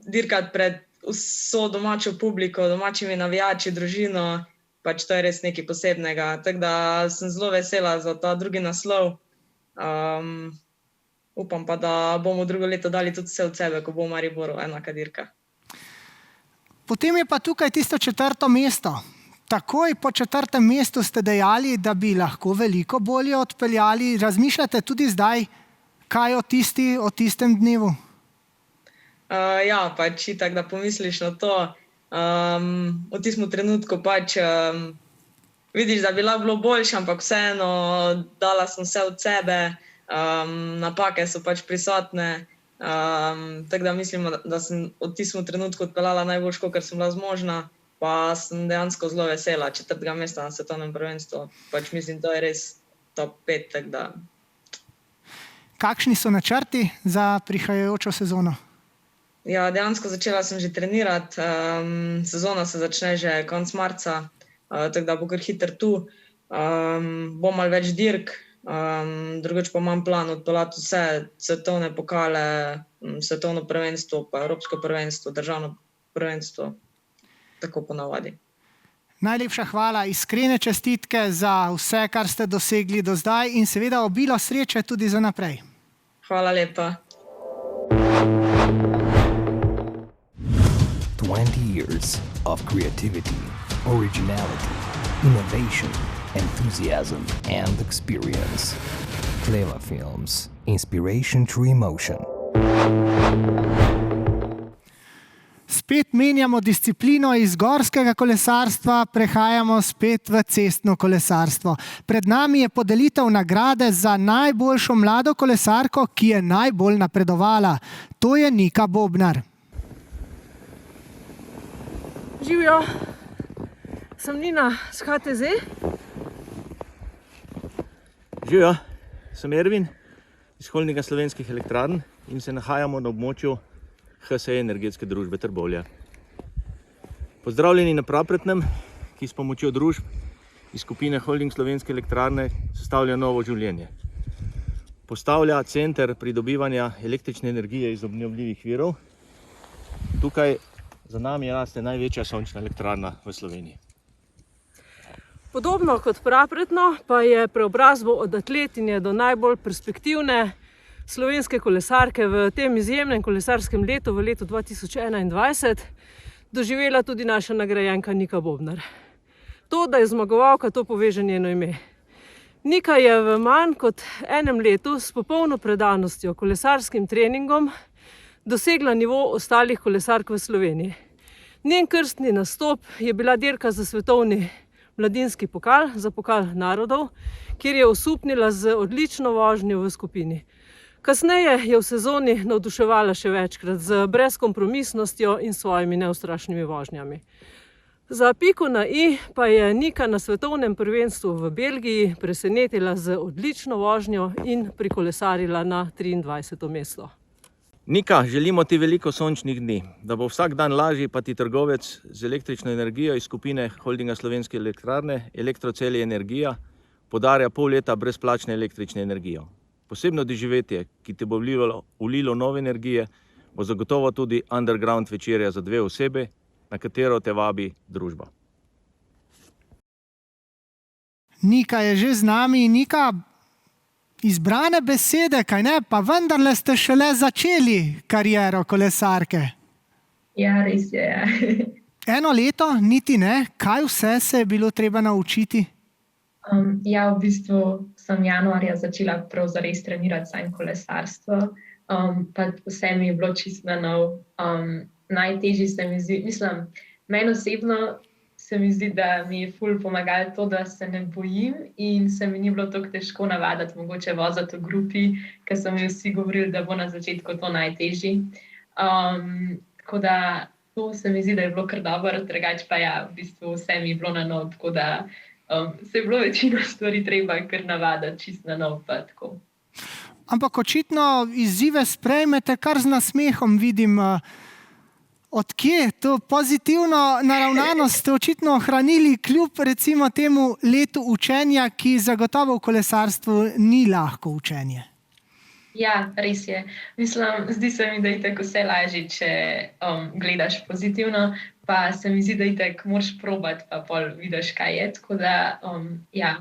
Speaker 13: dirkati pred vso domačo publiko, domačimi navijači, družino, pač to je res nekaj posebnega. Tako da sem zelo vesela za ta drugi naslov. Upam pa, da bomo drugo leto dali tudi vse od sebe, ko bo v Mariboru enaka dirka.
Speaker 2: Potem je pa tukaj tisto 4. mesto. Takoj po 4. mestu ste dejali, da bi lahko veliko bolje odpeljali. Razmišljate tudi zdaj, kaj o tistem dnevu?
Speaker 13: Ja, pač itak, da pomisliš na to. V tistem trenutku pač vidiš, da bi lahko bilo boljše, ampak vseeno dala sem vse od sebe, napake so pač prisotne, tako da mislim, da sem v tistem trenutku odpeljala najboljše, kolikor sem bila zmožna, pa sem dejansko zelo vesela 4. mesta na svetovnem prvenstvu. Pač mislim, to je res top 5, tako da.
Speaker 2: Kakšni so načrti za prihajajočo sezono?
Speaker 13: Ja, dejansko začela sem že trenirati, sezona se začne že konec marca, tako da bo kar hitro tu. Bo malo več dirk, drugače pa imam plan odpeljati vse svetovne pokale, svetovno prvenstvo, pa evropsko prvenstvo, državno prvenstvo, tako ponavadi.
Speaker 2: Najlepša hvala, iskrene čestitke za vse, kar ste dosegli do zdaj in seveda obilo sreče tudi za naprej.
Speaker 13: Hvala lepa.
Speaker 14: 20 years of creativity, originality, innovation, enthusiasm, and experience. Pleva Films. Inspiration through emotion.
Speaker 2: Spet menjamo disciplino iz gorskega kolesarstva, prehajamo spet v cestno kolesarstvo. Pred nami je podelitev nagrade za najboljšo mlado kolesarko, ki je najbolj napredovala. To je Nika Bobnar.
Speaker 15: Živjo, sem Nina z HTZ.
Speaker 16: Živjo, sem Ervin iz Holdinga Slovenskih elektrarn in se nahajamo na območju HSE Energetske družbe Trbovlje. Pozdravljeni na Prapretnem, ki s pomočjo družb iz skupine Holding Slovenske elektrarne sestavlja novo življenje. Postavlja center pridobivanja električne energije iz obnovljivih virov. Tukaj za nami raste največja sončna elektrarna v Sloveniji.
Speaker 15: Podobno kot Prapretno pa je preobrazbo od atletinje do najbolj perspektivne slovenske kolesarke v tem izjemnem kolesarskem letu, v letu 2021, doživela tudi naša nagrajenka Nika Bobnar. To, da je zmagovalka, to pove že njeno ime. Nika je v manj kot enem letu s popolno predanostjo kolesarskim treningom dosegla nivo ostalih kolesark v Sloveniji. Njen krstni nastop je bila dirka za svetovni mladinski pokal, za pokal narodov, kjer je osupnila z odlično vožnjo v skupini. Kasneje je v sezoni navduševala še večkrat z brezkompromisnostjo in svojimi neustrašnimi vožnjami. Za piko na i pa je Nika na svetovnem prvenstvu v Belgiji presenetila z odlično vožnjo in prikolesarila na 23. mesto.
Speaker 16: Nika, želimo ti veliko sončnih dni, da bo vsak dan lažji, pa ti trgovec z električno energijo iz skupine Holdinga Slovenske elektrarne Elektrocelje Energija podarja pol leta brezplačne električne energijo. Posebno doživetje, ki te bo vlilo nove energije, bo zagotovo tudi underground večerja za 2 osebe, na katero te vabi družba.
Speaker 2: Nika je že z nami. Nika, izbrane besede, kaj ne? Pa vendarle ste šele začeli kariero kolesarke.
Speaker 17: Ja, res je. Ja.
Speaker 2: 1 leto, niti ne. Kaj vse se je bilo treba naučiti?
Speaker 17: Ja, v bistvu sem januarja začela prav zares trenirati samo kolesarstvo. Pa vse mi je bilo čisto na nov. Najtežji se mi zdi, mislim, meni osebno se mi zdi, da mi je ful pomagalo to, da se ne bojim in se mi ni bilo tako težko navaditi mogoče voziti v grupi, ker so mi vsi govorili, da bo na začetku to najtežji. Tako da to se mi zdi, da je bilo kar dobro, drugače pa ja, v bistvu vse mi je bilo na nov, tako da se je bilo večino stvari treba kar navaditi čisto na nov pa tako.
Speaker 2: Ampak očitno izzive sprejmete kar z nasmehom, vidim. Odkje to pozitivno naravnanost ste očitno ohranili kljub recimo temu letu učenja, ki zagotovo v kolesarstvu ni lahko učenje?
Speaker 17: Ja, res je. Mislim, zdi se mi, da je tako vse lažje, če gledaš pozitivno, pa se mi zdi, da je tako moraš probati, pa pol vidiš, kaj je. Tako da, ja.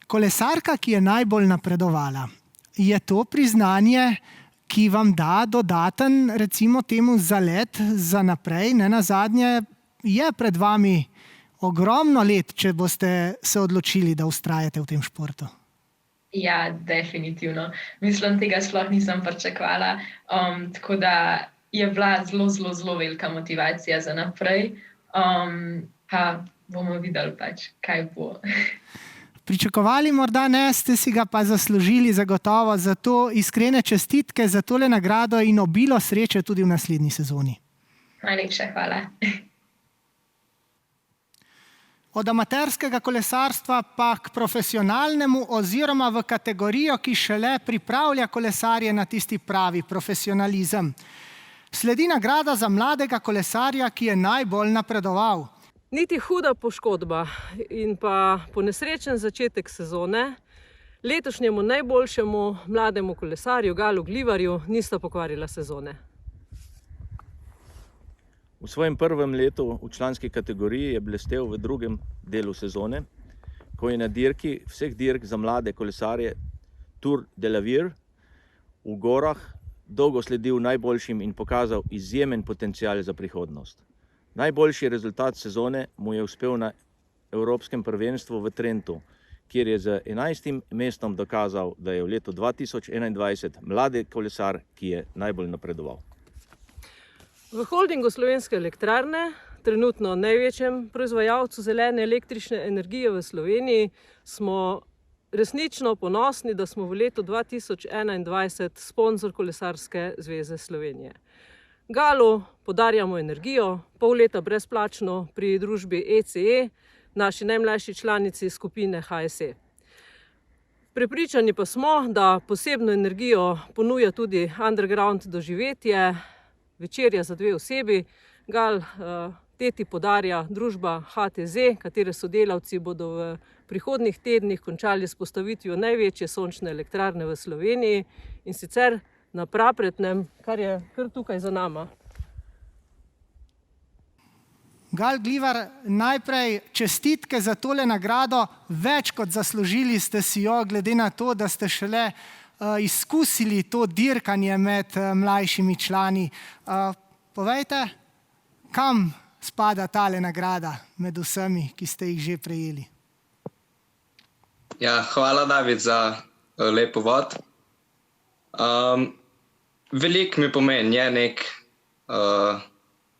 Speaker 2: Kolesarka, ki je najbolj napredovala, je to priznanje, ki vam da dodaten, recimo temu, zalet za naprej. Ne nazadnje je pred vami ogromno let, če boste se odločili, da vztrajate v tem športu.
Speaker 17: Ja, definitivno. Mislim, tega sploh nisem pričakovala. Tako da je bila zelo, zelo, zelo velika motivacija za naprej. Pa bomo videli pač, kaj bo.
Speaker 2: Pričakovali morda ne, ste si ga pa zaslužili zagotovo. Zato iskrene čestitke za tole nagrado in obilo sreče tudi v naslednji sezoni.
Speaker 17: Najlepša hvala.
Speaker 2: Od amaterskega kolesarstva pa k profesionalnemu oziroma v kategorijo, ki šele pripravlja kolesarje na tisti pravi profesionalizem. Sledi nagrada za mladega kolesarja, ki je najbolj napredoval.
Speaker 15: Niti huda poškodba in pa ponesrečen začetek sezone letošnjemu najboljšemu mlademu kolesarju Galu Glivarju nista pokvarila sezone.
Speaker 16: V svojem prvem letu v članski kategoriji je blestel v drugem delu sezone, ko je na dirki vseh dirk za mlade kolesarje Tour de l'Avenir v gorah dolgo sledil najboljšim in pokazal izjemen potencial za prihodnost. Najboljši rezultat sezone mu je uspel na Evropskem prvenstvu v Trentu, kjer je z 11. mestom dokazal, da je v letu 2021 mladi kolesar, ki je najbolj napredoval.
Speaker 15: V holdingu Slovenske elektrarne, trenutno največjem proizvajalcu zelene električne energije v Sloveniji, smo resnično ponosni, da smo v letu 2021 sponzor Kolesarske zveze Slovenije. Galu podarjamo energijo, pol leta brezplačno pri družbi ECE, naši najmlajši članici skupine HSE. Prepričani pa smo, da posebno energijo ponuja tudi underground doživetje, večerja za 2 osebi. Gal teti podarja družba HTZ, katere sodelavci bodo v prihodnjih tednih končali s postavitvijo največje sončne elektrarne v Sloveniji in sicer na Prapretnem, kar je kar tukaj za nama.
Speaker 2: Gal Glivar, najprej čestitke za tole nagrado. Več kot zaslužili ste si jo, glede na to, da ste šele izkusili to dirkanje med mlajšimi člani. Povejte, kam spada tale nagrada med vsemi, ki ste jih že prejeli?
Speaker 18: Ja, hvala, David, za lep uvod. Veliko mi pomeni,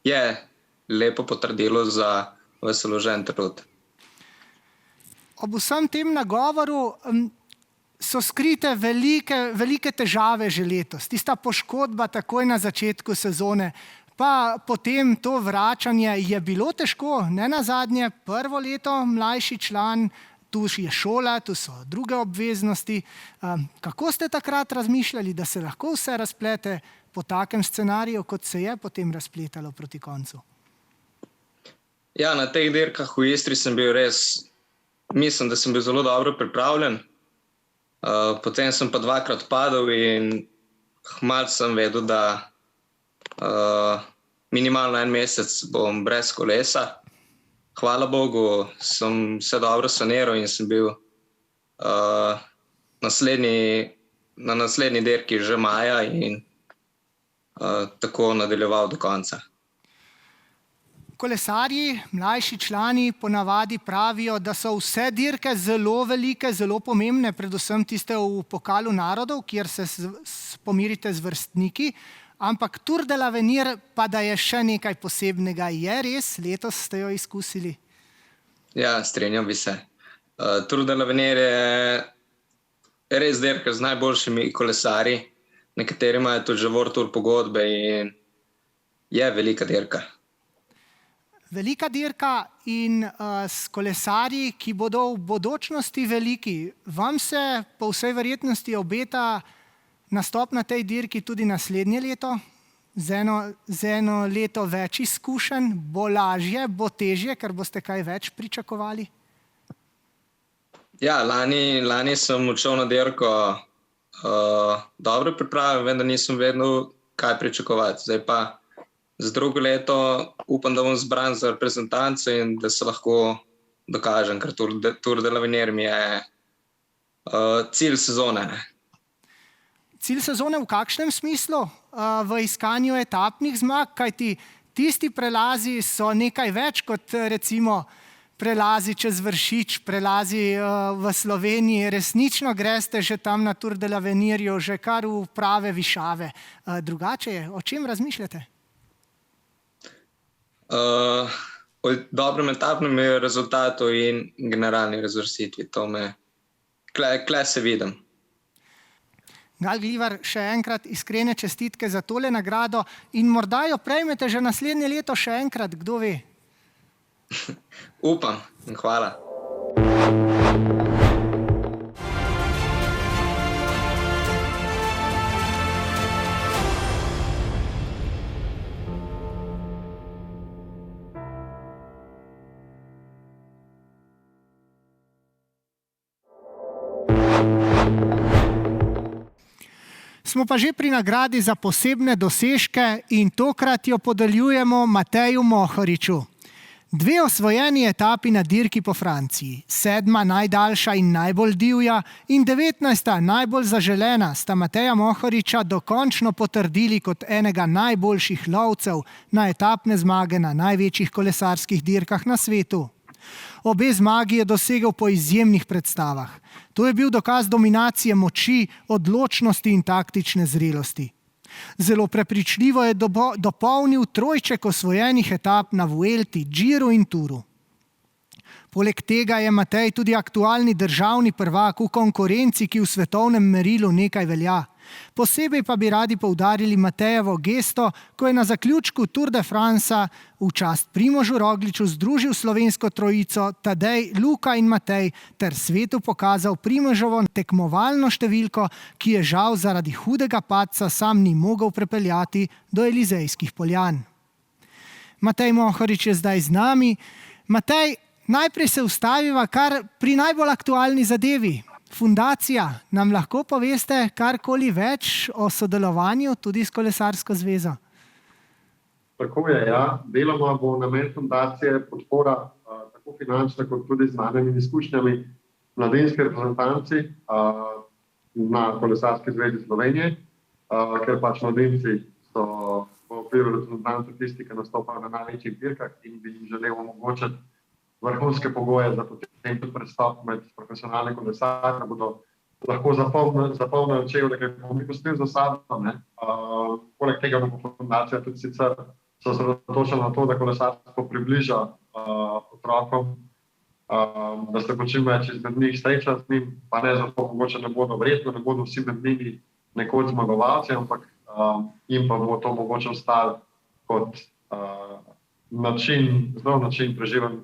Speaker 18: je lepo potrdilo za ves vložen trud.
Speaker 2: Ob vsem tem nagovoru so skrite velike težave že letos. Tista poškodba takoj na začetku sezone, pa potem to vračanje je bilo težko. Ne nazadnje prvo leto mlajši član, tu je šola, tu so druge obveznosti. Kako ste takrat razmišljali, da se lahko vse razplete po takem scenariju, kot se je potem razpletalo proti koncu?
Speaker 18: Ja, na teh dirkah v Istri sem bil res, mislim, da sem bil zelo dobro pripravljen. Potem sem pa 2-krat padel in kmalu sem vedel, da minimalno 1 mesec bom brez kolesa. Hvala Bogu, sem se dobro saniral in sem bil na naslednji dirki že maja in tako nadaljeval do konca.
Speaker 2: Kolesarji, mlajši člani ponavadi pravijo, da so vse dirke zelo velike, zelo pomembne, predvsem tiste v pokalu narodov, kjer se pomirite z vrstniki, ampak Tour de l'Avenir pa da je še nekaj posebnega. Je res? Letos ste jo izkusili?
Speaker 18: Ja, strinjam bi se. Tour de l'Avenir je res dirka z najboljšimi kolesarji. Nekateri imajo tudi že World Tour pogodbe in je velika dirka.
Speaker 2: Velika dirka in s kolesarji, ki bodo v bodočnosti veliki. Vam se po vsej verjetnosti obeta nastop na tej dirki tudi naslednje leto? Z eno leto več izkušenj, bo lažje, bo težje, ker boste kaj več pričakovali?
Speaker 18: Ja, lani sem odšel na dirko dobro pripravljen, vendar nisem vedel, kaj pričakovati. Zdaj pa z drugo leto upam, da bom zbran za reprezentanco in da se lahko dokažem, ker Tour de l'Avenir mi je cilj sezone.
Speaker 2: Cilj sezone v kakšnem smislu? V iskanju etapnih zmag, kajti tisti prelazi so nekaj več kot recimo prelazi čez Vršič, prelazi v Sloveniji. Resnično greste že tam na Tour de l'Avenirju, že kar v prave višave. Drugače je, o čem razmišljate?
Speaker 18: O dobrem etapnem rezultatu in generalni razvrstitvi. Kle se vidim.
Speaker 2: Gal Glivar, še enkrat iskrene čestitke za tole nagrado in morda jo prejmete že naslednje leto še enkrat, kdo ve?
Speaker 18: Upam in hvala.
Speaker 2: Smo pa že pri nagradi za posebne dosežke in tokrat jo podeljujemo Mateju Mohoriču. 2 osvojeni etapi na dirki po Franciji, 7. najdaljša in najbolj divja in 19. najbolj zaželena sta Mateja Mohoriča dokončno potrdili kot enega najboljših lovcev na etapne zmage na največjih kolesarskih dirkah na svetu. Obe zmagi je dosegel po izjemnih predstavah. To je bil dokaz dominacije moči, odločnosti in taktične zrelosti. Zelo prepričljivo je dopolnil trojček osvojenih etap na Vuelti, Giru in Touru. Poleg tega je Matej tudi aktualni državni prvak v konkurenci, ki v svetovnem merilu nekaj velja. Posebej pa bi radi poudarili Matejevo gesto, ko je na zaključku Tour de Francea v čast Primožu Rogliču združil slovensko trojico Tadej, Luka in Matej ter svetu pokazal Primožovo tekmovalno številko, ki je žal zaradi hudega padca sam ni mogel prepeljati do Elizejskih poljan. Matej Mohorič je zdaj z nami. Matej, najprej se ustaviva kar pri najbolj aktualni zadevi. Fundacija, nam lahko poveste karkoli več o sodelovanju tudi s Kolesarsko zvezo?
Speaker 19: Tako je, ja. Deloma bo namen fundacije podpora tako finančna kot tudi znanimi izkušnjami mladinske reprezentanci na Kolesarski zvezi Slovenije, ker pač mladinci so v okviru reprezentance tisti, ki nastopajo na največjih dirkah in bi jim želel omogočiti vrhunske pogoje za potem tudi prestop med profesionalne kolesarje, da bodo lahko zapolnili čevlje, ki bomo mi pustili za sabo. Poleg tega bo fundacija tudi sicer se osredotočila na to, da kolesarstvo približa otrokom, da se bo čim več izmed njih sreča z njim, pa ne zato mogoče ne bodo vsi med njimi nekoč zmagovalci, ampak jim pa bo to mogoče ostalo kot način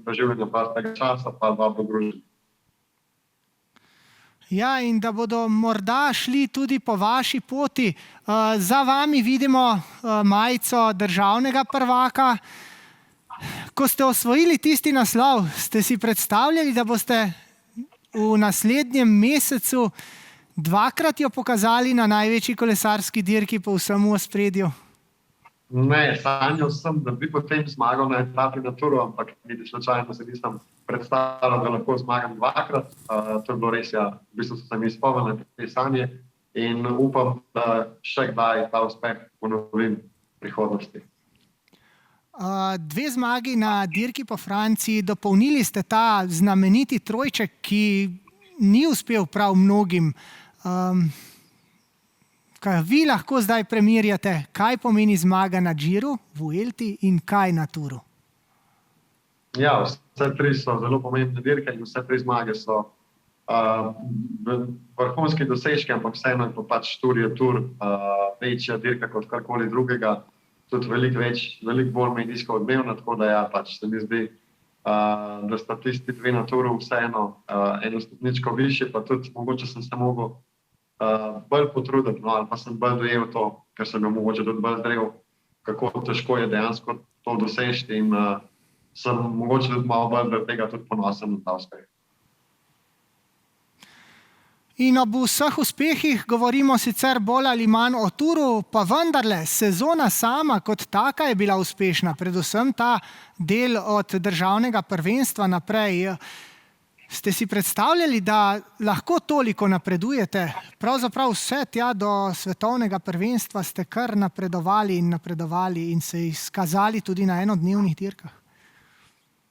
Speaker 19: preživljanja prostega časa, pa dobro druženja.
Speaker 2: Ja, in da bodo morda šli tudi po vaši poti. Za vami vidimo majico državnega prvaka. Ko ste osvojili tisti naslov, ste si predstavljali, da boste v naslednjem mesecu 2-krat jo pokazali na največji kolesarski dirki po vsem ospredju?
Speaker 19: Ne, sanjal sem, da bi potem zmagal na etapi na Touru, ampak niti slučajno se nisem predstavljal, da lahko zmagam 2-krat. To je bilo res, ja, v bistvu sem izpolnil te sanje in upam, da še kdaj ta uspeh ponovim v prihodnosti.
Speaker 2: 2 zmagi na dirki po Franciji, dopolnili ste ta znameniti trojček, ki ni uspel prav mnogim. Kaj vi lahko zdaj primerjate, kaj pomeni zmaga na Giru, Vuelti in kaj na Touru?
Speaker 19: Ja, vse 3 so zelo pomembne dirke in vse 3 zmage so vrhunski dosežki, ampak vseeno je pač Tour je Tour, večja dirka kot karkoli drugega, tudi veliko bolj medijsko odmevna, tako da ja, pač se mi zdi, da sta tisti 2 na Touru vseeno eno stopničko višje, pa tudi mogoče sem se mogel bolj potruditi, ali pa sem bolj dojel to, ker sem jo mogoče tudi bolj zrel, kako težko je dejansko to dosežiti in sem mogoče tudi malo bolj tega tudi ponosen na ta uspeh.
Speaker 2: In ob vseh uspehih govorimo sicer bolj ali manj o turu, pa vendarle sezona sama kot taka je bila uspešna, predvsem ta del od državnega prvenstva naprej. Ste si predstavljali, da lahko toliko napredujete? Pravzaprav vse tja do svetovnega prvenstva ste kar napredovali in se izkazali tudi na enodnevnih dirkah.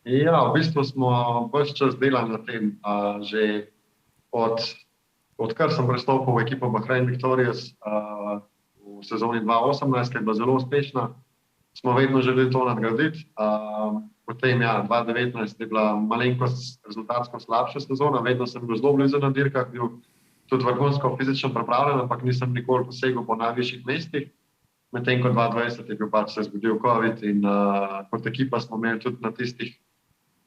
Speaker 19: Ja, v bistvu smo ves čas delali na tem, že odkar sem prestopil v ekipo Bahrain Victorious v sezoni 2018, ki je bila zelo uspešna, smo vedno želeli to nadgraditi. Potem, 2019 je bila malenkost rezultatsko slabša sezona, vedno sem bil zelo blizu na dirkah, bil tudi vrhunsko fizično pripravljen, ampak nisem nikoli posegel po najvišjih mestih. Medtem ko 2020 je bil se zgodil COVID in kot ekipa smo imeli tudi na tistih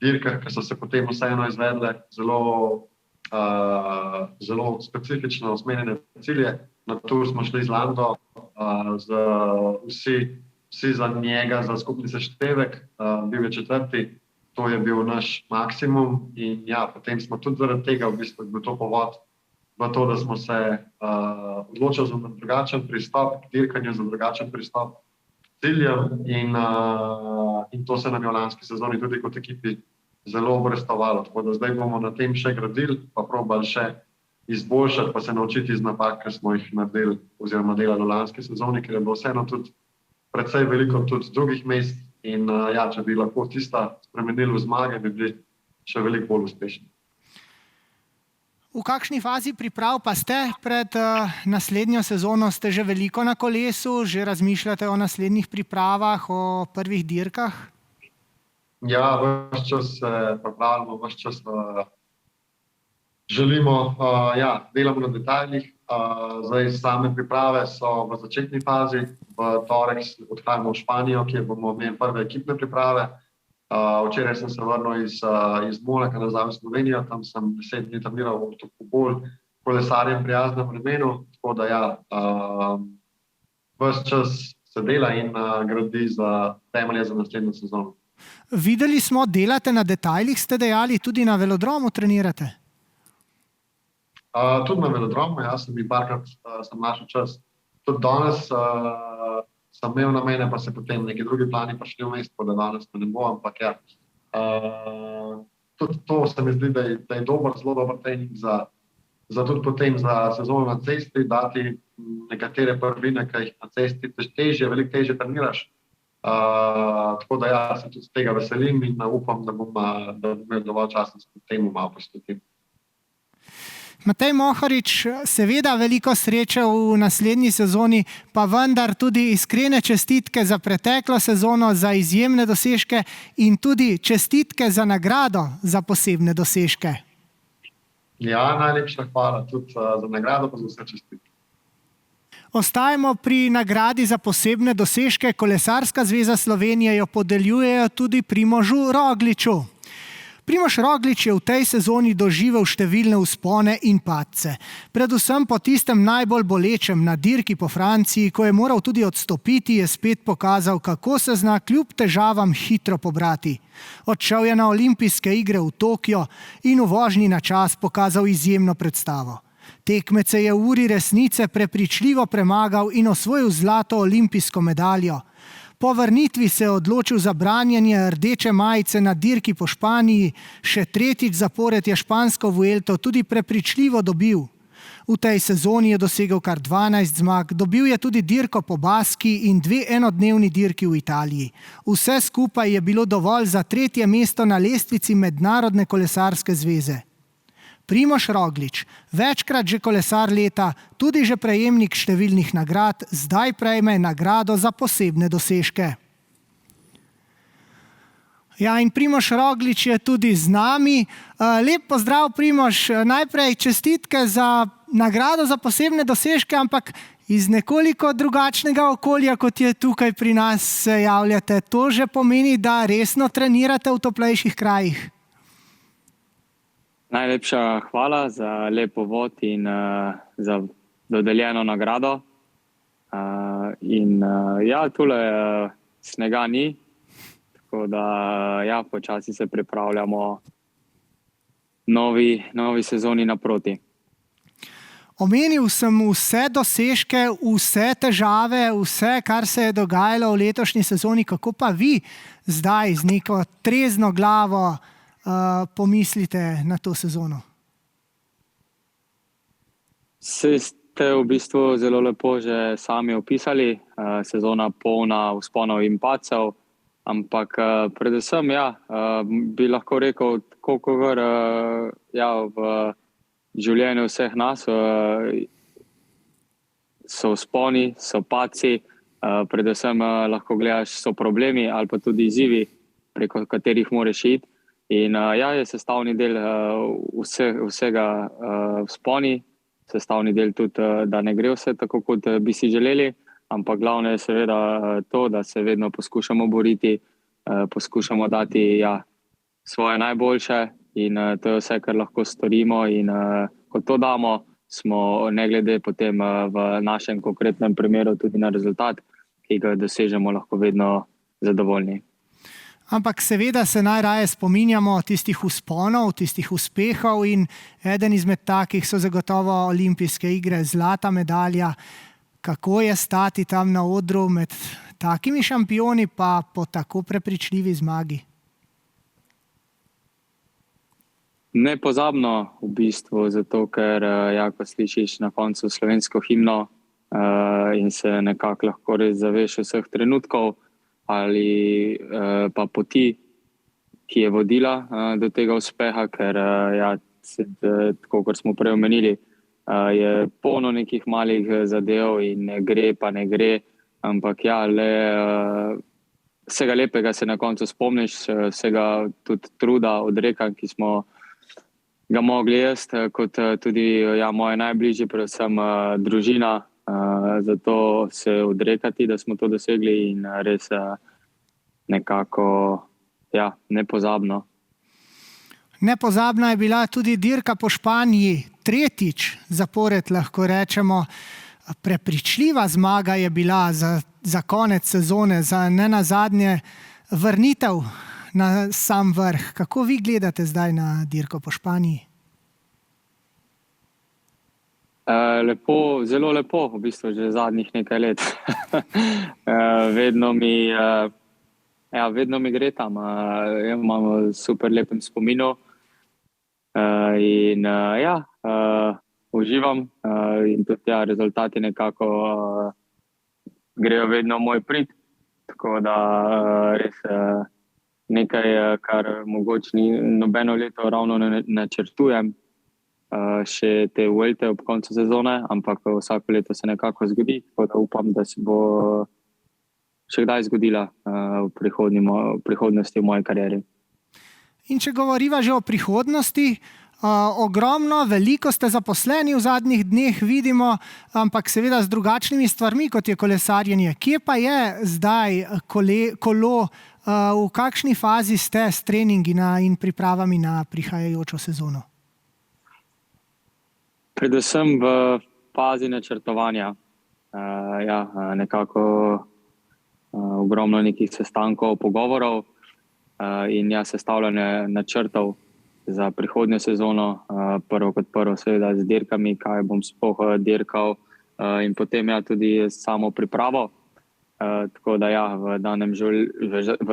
Speaker 19: dirkah, ki so se potem vseeno izvedle, zelo specifično usmerjene cilje. Na tur smo šli z Lando, vsi za njega, za skupni seštevek, bil je 4. To je bil naš maksimum in potem smo tudi zaradi tega v bistvu bil to povod v to, da smo se odločili za drugačen pristop k dirkanju, za drugačen pristop k ciljem in to se nam je v lanski sezoni tudi kot ekipi zelo obrestovalo. Tako da zdaj bomo na tem še gradili, pa probali še izboljšati, pa se naučiti iz napak, ki smo jih naredili oziroma delali v lanski sezoni, ker je bilo vseeno tudi predvsej veliko tudi drugih mest in če bi lahko tista spremenili v zmage, bi bili še veliko bolj uspešni.
Speaker 2: V kakšni fazi priprav pa ste pred naslednjo sezono? Ste že veliko na kolesu, že razmišljate o naslednjih pripravah, o prvih dirkah?
Speaker 19: Ja, ves čas se pripravljamo, ves čas želimo, delamo na detaljih. Zdaj same priprave so v začetni fazi. V torek odhajamo v Španijo, kjer bomo imeli prve ekipne priprave. Včeraj sem se vrnil iz Monaka nazaj v Slovenijo, tam sem 10 dni treniral v tako bolj kolesarjem prijaznem vremenu, tako da ves čas se dela in gradi za temelje za naslednjo sezono.
Speaker 2: Videli smo, delate na detajlih, ste dejali, tudi na velodromu trenirate?
Speaker 19: Tudi na velodromu, jaz sem bil parkrat, sem našel čas. Tudi danes sem imel na mene, pa se potem neki drugi plani prišli vmes, pa da danes me ne bo, ampak tudi to se mi zdi, da je zelo dober trening za tudi potem za sezono na cesti, dati nekatere prvine, ki jih na cesti veliko težje treniraš. Tako da se tudi z tega veselim in upam, da bom imel dovolj časa, da se temu malo posvetim.
Speaker 2: Matej Mohorič, seveda veliko sreče v naslednji sezoni, pa vendar tudi iskrene čestitke za preteklo sezono, za izjemne dosežke in tudi čestitke za nagrado za posebne dosežke.
Speaker 19: Ja, najlepša hvala tudi za nagrado, pa za vse čestitke.
Speaker 2: Ostajamo pri nagradi za posebne dosežke. Kolesarska zveza Slovenije jo podeljuje tudi Primožu Rogliču. Primož Roglič je v tej sezoni doživel številne vzpone in padce. Predvsem po tistem najbolj bolečem na dirki po Franciji, ko je moral tudi odstopiti, je spet pokazal, kako se zna kljub težavam hitro pobrati. Odšel je na olimpijske igre v Tokio in v vožnji na čas pokazal izjemno predstavo. Tekmece je v uri resnice prepričljivo premagal in osvojil zlato olimpijsko medaljo. Po vrnitvi se je odločil za branjenje rdeče majice na dirki po Španiji, še 3. zapored je špansko Vuelto tudi prepričljivo dobil. V tej sezoni je dosegel kar 12 zmag, dobil je tudi dirko po Baski in 2 enodnevni dirki v Italiji. Vse skupaj je bilo dovolj za 3. mesto na lestvici Mednarodne kolesarske zveze. Primož Roglič, večkrat že kolesar leta, tudi že prejemnik številnih nagrad, zdaj prejme nagrado za posebne dosežke. Ja, in Primož Roglič je tudi z nami. Lep pozdrav, Primož. Najprej čestitke za nagrado za posebne dosežke, ampak iz nekoliko drugačnega okolja, kot je tukaj pri nas, se javljate. To že pomeni, da resno trenirate v toplejših krajih.
Speaker 20: Najlepša hvala za lep uvod in za dodeljeno nagrado. Tule snega ni, tako da počasi se pripravljamo novi sezoni naproti.
Speaker 2: Omenil sem vse dosežke, vse težave, vse, kar se je dogajalo v letošnji sezoni. Kako pa vi zdaj z neko trezno glavo pomislite na to sezono?
Speaker 20: Vse ste v bistvu zelo lepo že sami opisali. Sezona polna vzponov in padcev, ampak predvsem bi lahko rekel, kolikor v življenju vseh nas so vzponi, so padci, predvsem lahko gledaš, so problemi ali pa tudi izzivi, preko katerih moraš iti. In je sestavni del vsega vzponi, sestavni del tudi, da ne gre vse tako, kot bi si želeli, ampak glavno je seveda to, da se vedno poskušamo boriti, poskušamo dati svoje najboljše in to je vse, kar lahko storimo in ko to damo, smo ne glede potem v našem konkretnem primeru tudi na rezultat, ki ga dosežemo, lahko vedno zadovoljni.
Speaker 2: Ampak seveda se najraje spominjamo tistih vzponov, tistih uspehov in eden izmed takih so zagotovo olimpijske igre, zlata medalja. Kako je stati tam na odru med takimi šampioni pa po tako prepričljivi zmagi?
Speaker 20: Nepozabno v bistvu, zato ker ko slišiš na koncu slovensko himno in se nekako lahko res zaveš vseh trenutkov ali pa poti, ki je vodila do tega uspeha, ker tako kot smo prej omenili, je polno nekih malih zadev in ne gre pa ne gre, ampak vsega lepega se na koncu spomniš, vsega tudi truda, odrekanj, ki smo ga mogli jaz, kot tudi moje najbližje, predvsem družina, zato se odrekati, da smo to dosegli in res nekako nepozabno.
Speaker 2: Nepozabna je bila tudi dirka po Španiji, tretjič zapored lahko rečemo. Prepričljiva zmaga je bila za konec sezone, za nenazadnje vrnitev na sam vrh. Kako vi gledate zdaj na dirko po Španiji?
Speaker 20: Lepo, zelo lepo, v bistvu že zadnjih nekaj let. Vedno mi gre tam, imamo super lepem spominu in uživam in tudi rezultati nekako grejo vedno v moj prid, tako da res nekaj, kar mogoče nobeno leto ravno ne načrtujem, še te Vuelte ob koncu sezone, ampak vsako leto se nekako zgodi, tako da upam, da se bo še kdaj zgodila v prihodnosti v moji karieri.
Speaker 2: In če govoriva že o prihodnosti, ogromno, veliko ste zaposleni v zadnjih dneh, vidimo, ampak seveda z drugačnimi stvarmi, kot je kolesarjenje. Kje pa je zdaj kolo, v kakšni fazi ste s treningi in pripravami na prihajajočo sezono?
Speaker 20: Predvsem v fazi načrtovanja. Nekako ogromno nekih sestankov, pogovorov in sestavljanje načrtov za prihodnjo sezono. Prvo kot prvo seveda z dirkami, kaj bom sploh dirkal in potem tudi samo pripravo. Tako da v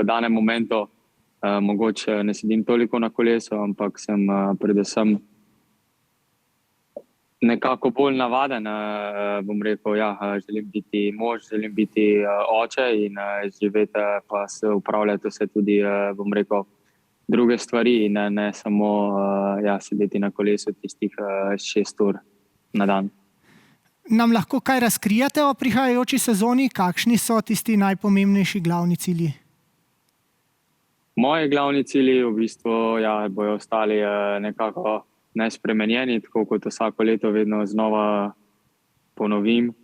Speaker 20: danem momentu mogoče ne sedim toliko na kolesu, ampak sem predvsem nekako bolj navaden, bom rekel, želim biti mož, želim biti oče in živeti pa se upravljati vse tudi, bom rekel, druge stvari in ne samo sedeti na kolesu tistih 6 ur na dan.
Speaker 2: Nam lahko kaj razkrijete o prihajajoči sezoni? Kakšni so tisti najpomembnejši glavni cilji?
Speaker 20: Moji glavni cilji v bistvu bojo ostali nekako nespremenjeni, tako kot vsako leto vedno znova ponovim.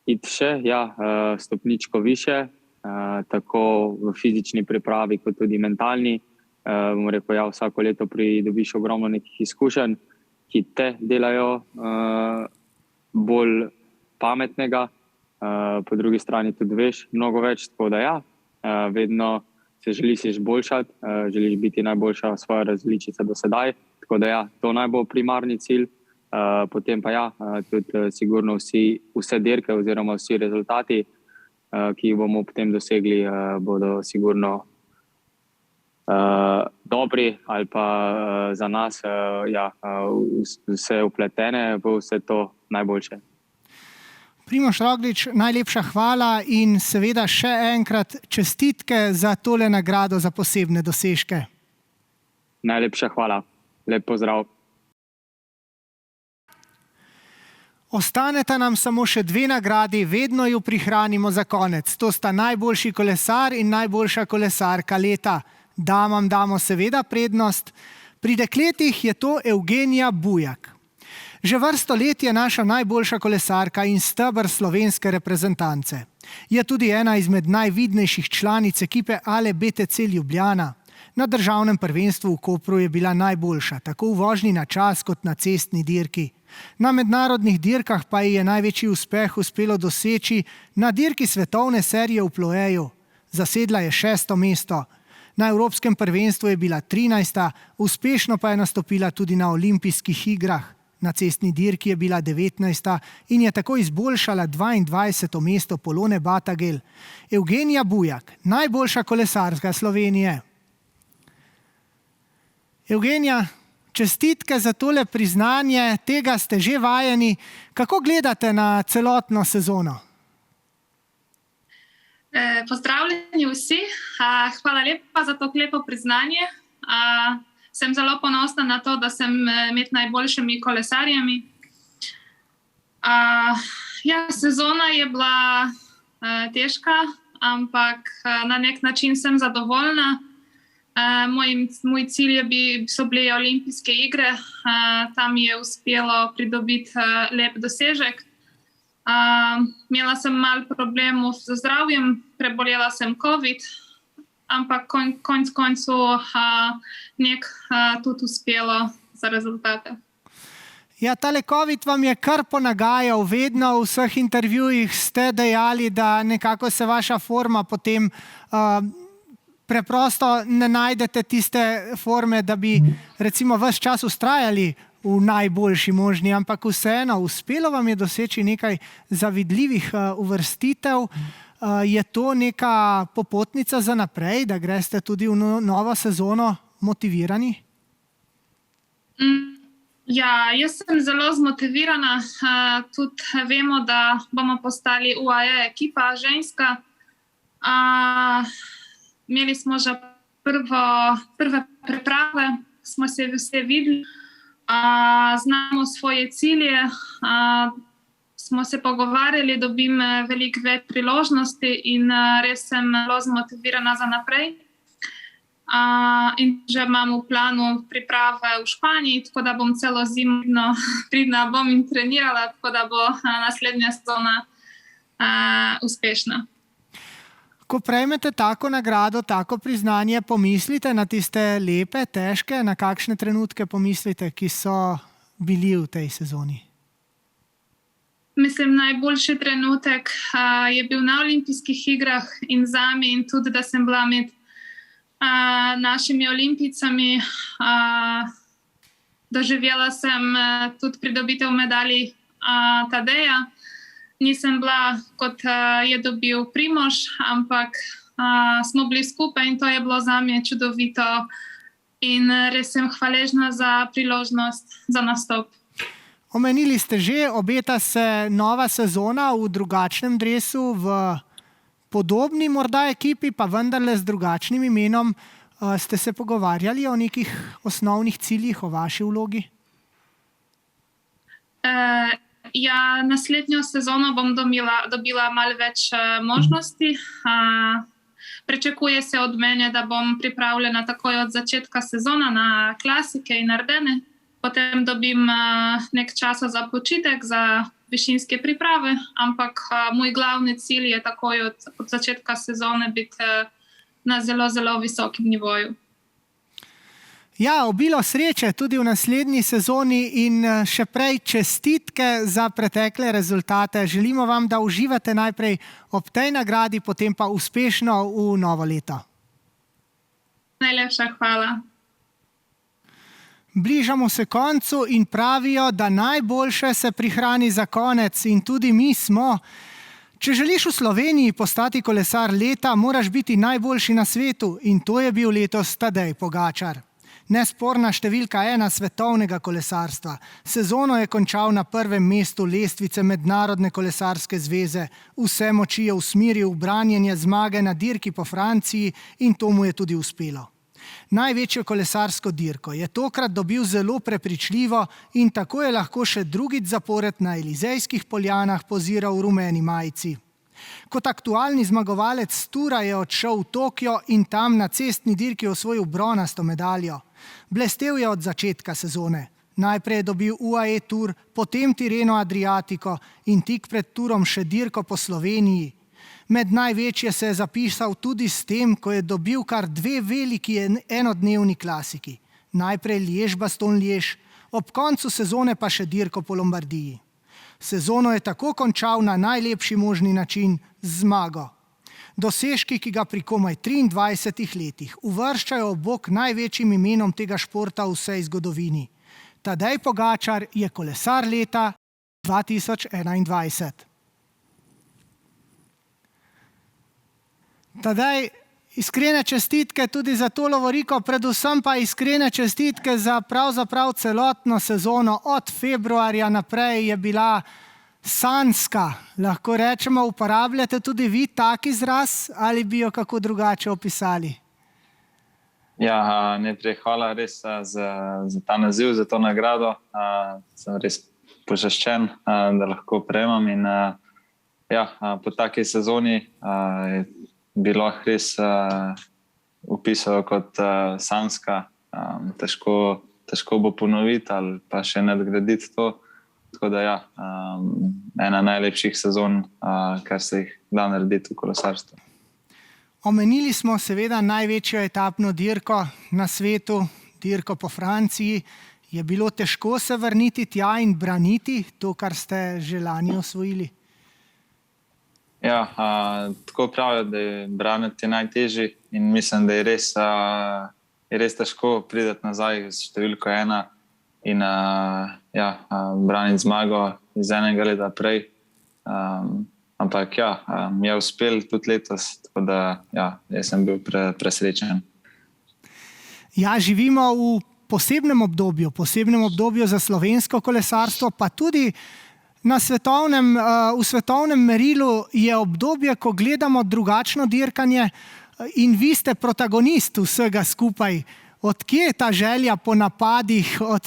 Speaker 20: Iti še, stopničko više, tako v fizični pripravi, kot tudi mentalni. Bom rekel, vsako leto pridobiš ogromno nekih izkušenj, ki te delajo bolj pametnega, po drugi strani tudi veš mnogo več, tako da vedno se želiš izboljšati, želiš biti najboljša svoja različica do sedaj, tako da to naj bo primarni cilj Potem pa ja, tudi sigurno vse dirke oziroma vsi rezultati, ki jih bomo potem dosegli, bodo sigurno dobri ali pa za nas vse vpletene v vse to najboljše.
Speaker 2: Primož Roglič, najlepša hvala in seveda še enkrat čestitke za tole nagrado za posebne dosežke.
Speaker 20: Najlepša hvala. Lep pozdrav.
Speaker 2: Ostaneta nam samo še 2 nagradi, vedno ju prihranimo za konec. To sta najboljši kolesar in najboljša kolesarka leta. Damam damo seveda prednost. Pri dekletih je to Evgenija Bujak. Že vrsto let je naša najboljša kolesarka in steber slovenske reprezentance. Je tudi ena izmed najvidnejših članic ekipe Ale BTC Ljubljana. Na državnem prvenstvu v Kopru je bila najboljša, tako v vožnji na čas kot na cestni dirki. Na mednarodnih dirkah pa ji je največji uspeh uspelo doseči na dirki svetovne serije v Ploeju. Zasedla je 6. mesto. Na evropskem prvenstvu je bila 13., uspešno pa je nastopila tudi na olimpijskih igrah. Na cestni dirki je bila 19. in je tako izboljšala 22. mesto Polone Batagel. Evgenija Bujak, najboljša kolesarka Slovenije. Evgenija, čestitke za tole priznanje, tega ste že vajeni. Kako gledate na celotno sezono?
Speaker 21: Pozdravljeni vsi, hvala lepa za to lepo priznanje. Sem zelo ponosna na to, da sem med najboljšimi kolesarjami. Sezona je bila težka, ampak na nek način sem zadovoljna. Moj cilj so bile olimpijske igre, tam je uspelo pridobiti lep dosežek. Imela sem malo problemov z zdravjem, prebolela sem COVID, ampak konec koncev tudi uspelo za rezultate.
Speaker 2: Ja, tale COVID vam je kar ponagajal, vedno v vseh intervjujih ste dejali, da nekako se vaša forma potem preprosto ne najdete tiste forme, da bi recimo ves čas vztrajali v najboljši možni, ampak vseeno, uspelo vam je doseči nekaj zavidljivih uvrstitev. Je to neka popotnica za naprej, da greste tudi v novo sezono motivirani?
Speaker 21: Ja, jaz sem zelo zmotivirana. Tudi vemo, da bomo postali UAE ekipa ženska. Imeli smo že prve priprave, smo se vse videli, znamo svoje cilje, smo se pogovarjali, dobim veliko več priložnosti in res sem zelo zmotivirana za naprej. In že imam v planu priprave v Španiji, tako da bom celo zimo pridna bom in trenirala, tako da bo naslednja sezona uspešna.
Speaker 2: Ko prejmete tako nagrado, tako priznanje, pomislite na tiste lepe, težke, na kakšne trenutke pomislite, ki so bili v tej sezoni?
Speaker 21: Mislim, najboljši trenutek je bil na olimpijskih igrah in zame in tudi, da sem bila med našimi olimpijcami. Doživela sem tudi pridobitev medalj Tadeja. Nisem bila, kot je dobil Primož, ampak smo bili skupaj in to je bilo zame čudovito in res sem hvaležna za priložnost za nastop.
Speaker 2: Omenili ste že, obeta se nova sezona v drugačnem dresu, v podobni morda ekipi, pa vendarle z drugačnim imenom. Ste se pogovarjali o nekih osnovnih ciljih, o vaši vlogi?
Speaker 21: Ja, naslednjo sezono bom dobila malo več možnosti. Pričakuje se od mene, da bom pripravljena takoj od začetka sezona na klasike in Ardene. Potem dobim nek časa za počitek, za višinske priprave, ampak moj glavni cilj je takoj od začetka sezone biti na zelo, zelo visokem nivoju. Ja, obilo sreče tudi v naslednji sezoni in še prej čestitke za pretekle rezultate. Želimo vam, da uživate najprej ob tej nagradi, potem pa uspešno v novo leto. Najlepša hvala.
Speaker 2: Bližamo se koncu in pravijo, da najboljše se prihrani za konec in tudi mi smo. Če želiš v Sloveniji postati kolesar leta, moraš biti najboljši na svetu in to je bil letos Tadej Pogačar. Nesporna številka 1 svetovnega kolesarstva. Sezono je končal na prvem mestu lestvice Mednarodne kolesarske zveze. Vse moči je usmeril v branjenje zmage na dirki po Franciji in to mu je tudi uspelo. Največjo kolesarsko dirko je tokrat dobil zelo prepričljivo in tako je lahko še drugič zapored na Elizejskih poljanah poziral v rumeni majici. Kot aktualni zmagovalec Tura je odšel v Tokio in tam na cestni dirki osvojil bronasto medaljo. Blestel je od začetka sezone. Najprej je dobil UAE Tour, potem Tirreno Adriatico in tik pred Turom še dirko po Sloveniji. Med največje se je zapisal tudi s tem, ko je dobil kar 2 veliki enodnevni klasiki. Najprej Liež-Bastogne-Liež, ob koncu sezone pa še dirko po Lombardiji. Sezono je tako končal na najlepši možni način z zmago. Dosežki, ki ga pri komaj 23 letih uvrščajo ob bok največjim imenom tega športa v vsej zgodovini. Tadej Pogačar je kolesar leta 2021. Tadej, iskrene čestitke tudi za to lovoriko, predvsem pa iskrene čestitke za pravzaprav celotno sezono. Od februarja naprej je bila sanjska. Lahko rečemo, uporabljate tudi vi tak izraz ali bi jo kako drugače opisali?
Speaker 3: Ja, najprej hvala res za ta naziv, za to nagrado. Sem res počaščen, da lahko prejemam in po taki sezoni je bilo res opisano kot sanjska. Težko bo ponoviti ali pa še nadgraditi to. Tako da ena najlepših sezon, kar se jih da narediti v kolesarstvu.
Speaker 2: Omenili smo seveda največjo etapno dirko na svetu, dirko po Franciji. Je bilo težko se vrniti tja in braniti to, kar ste že lani osvojili?
Speaker 3: Ja, tako pravijo, da je braniti najtežji in mislim, da je res težko priti nazaj z številko 1 in braniti zmago iz enega leta prej. Ampak je uspel tudi letos, tako da jaz sem bil presrečen.
Speaker 2: Ja, živimo v posebnem obdobju za slovensko kolesarstvo, pa tudi v svetovnem merilu je obdobje, ko gledamo drugačno dirkanje in vi ste protagonist vsega skupaj. Od kje je ta želja po napadih od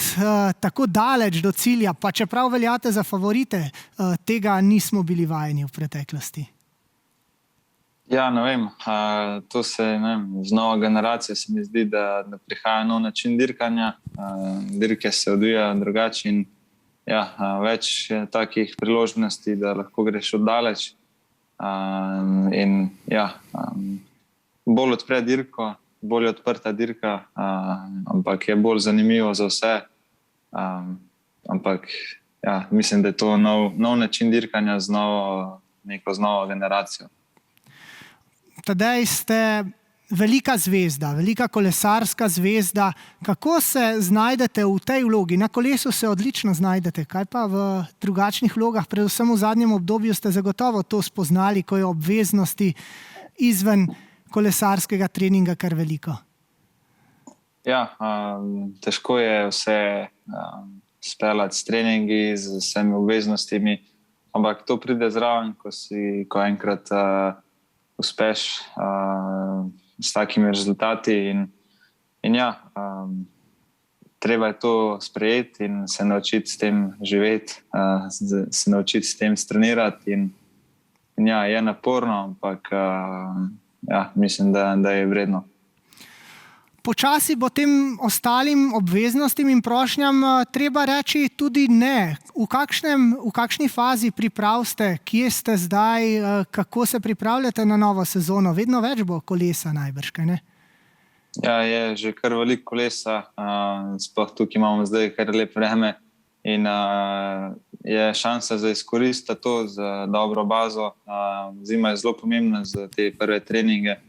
Speaker 2: tako daleč do cilja, pa čeprav veljate za favorite, tega nismo bili vajeni v preteklosti?
Speaker 3: Ja, ne vem, to se z novo generacijo se mi zdi, da prihaja nov način dirkanja, dirke se odvijajo drugače in več je takih priložnosti, da lahko greš oddaleč in bolj odpre dirko, bolj odprta dirka, ampak je bolj zanimivo za vse. Ampak mislim, da je to nov način dirkanja z novo generacijo.
Speaker 2: Tadej, ste velika zvezda, velika kolesarska zvezda. Kako se znajdete v tej vlogi? Na kolesu se odlično znajdete, kaj pa v drugačnih vlogah? Predvsem v zadnjem obdobju ste zagotovo to spoznali, ko je obveznosti izven kolesarskega treninga kar veliko.
Speaker 3: Ja, težko je vse speljati s treningi, z vsemi obveznostmi, ampak to pride zraven, ko enkrat uspeš s takimi rezultati in treba je to sprejeti in se naučiti s tem živeti, se naučiti s tem strenirati in je naporno, ampak mislim, da je vredno.
Speaker 2: Počasi bo tem ostalim obveznostim in prošnjam treba reči tudi ne. V kakšni fazi priprav ste? Kje ste zdaj? Kako se pripravljate na novo sezono? Vedno več bo kolesa najbrž, kaj ne?
Speaker 3: Ja, je že kar veliko kolesa. Sploh tukaj imamo zdaj kar lep vreme in je šansa za izkoristiti to z dobro bazo. Zima je zelo pomembna za te prve treninge,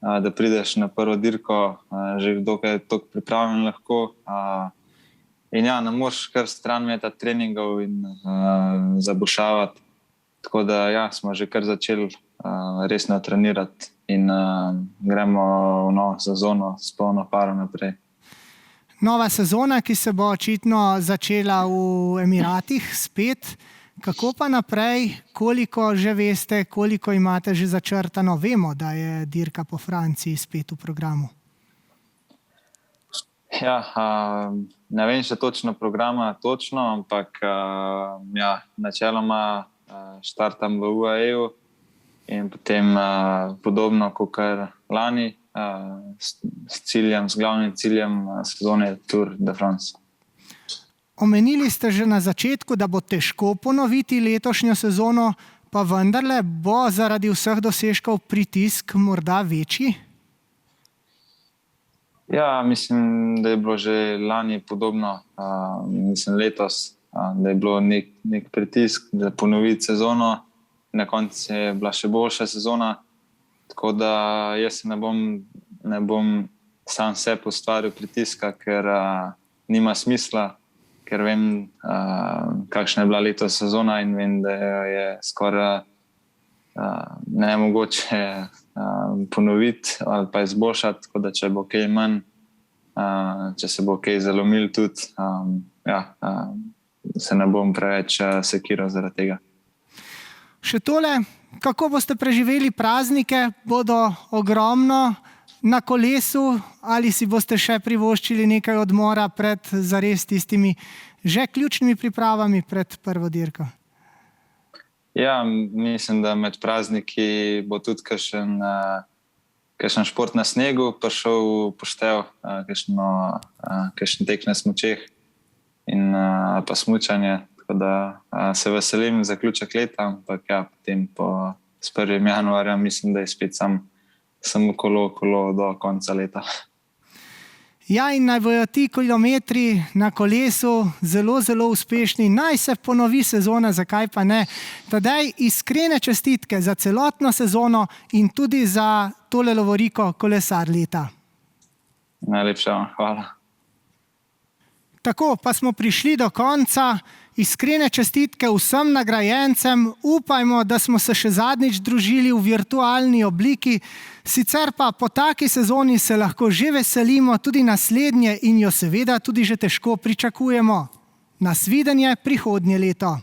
Speaker 3: da prideš na prvo dirko že dokaj toliko pripravljen lahko In ja, ne moreš kar stran metati treningov in zabušavati. Tako da ja, smo že kar začeli resno trenirati in gremo v novo sezono s polno paro naprej.
Speaker 2: Nova sezona, ki se bo očitno začela v Emiratih spet. Kako pa naprej, koliko že veste, koliko imate že začrtano? Vemo, da je dirka po Franciji spet v programu.
Speaker 3: Ja, ne vem še točno programa, ampak ja, načeloma štartam v UAE-u in potem podobno kot lani s glavnim ciljem sezone Tour de France.
Speaker 2: Omenili ste že na začetku, da bo težko ponoviti letošnjo sezono, pa vendarle bo zaradi vseh dosežkov pritisk morda večji?
Speaker 3: Ja, mislim, da je bilo že lani podobno, letos, da je bilo nek pritisk, da ponoviti sezono. Na koncu je bila še boljša sezona, tako da jaz ne bom sam sebi ustvaril pritiska, ker nima smisla, ker vem, kakšna je bila letos sezona in vem, da je skoraj nemogoče ponoviti ali pa izboljšati, tako da če bo kaj manj, če se bo kaj zalomil tudi, se ne bom preveč sekiral zaradi tega.
Speaker 2: Še tole, kako boste preživeli praznike? Bodo ogromno na kolesu ali si boste še privoščili nekaj odmora pred zares tistimi že ključnimi pripravami pred prvo dirko?
Speaker 3: Ja, mislim, da med prazniki bo tudi kakšen šport na snegu prišel poštev, kakšen tek na smučeh in pa smučanje. Tako da se veselim zaključek leta, ampak ja, potem s 1. januarjem mislim, da je spet samo kolo do konca leta.
Speaker 2: Ja, in naj bojo ti kilometri na kolesu zelo, zelo uspešni. Naj se ponovi sezona, zakaj pa ne. Tadej, iskrene čestitke za celotno sezono in tudi za tole lovoriko kolesar leta.
Speaker 3: Najlepša vam hvala.
Speaker 2: Tako, pa smo prišli do konca. Iskrene čestitke vsem nagrajencem. Upajmo, da smo se še zadnjič družili v virtualni obliki. Sicer pa po taki sezoni se lahko že veselimo tudi naslednje in jo seveda tudi že težko pričakujemo. Nasvidenje prihodnje leto.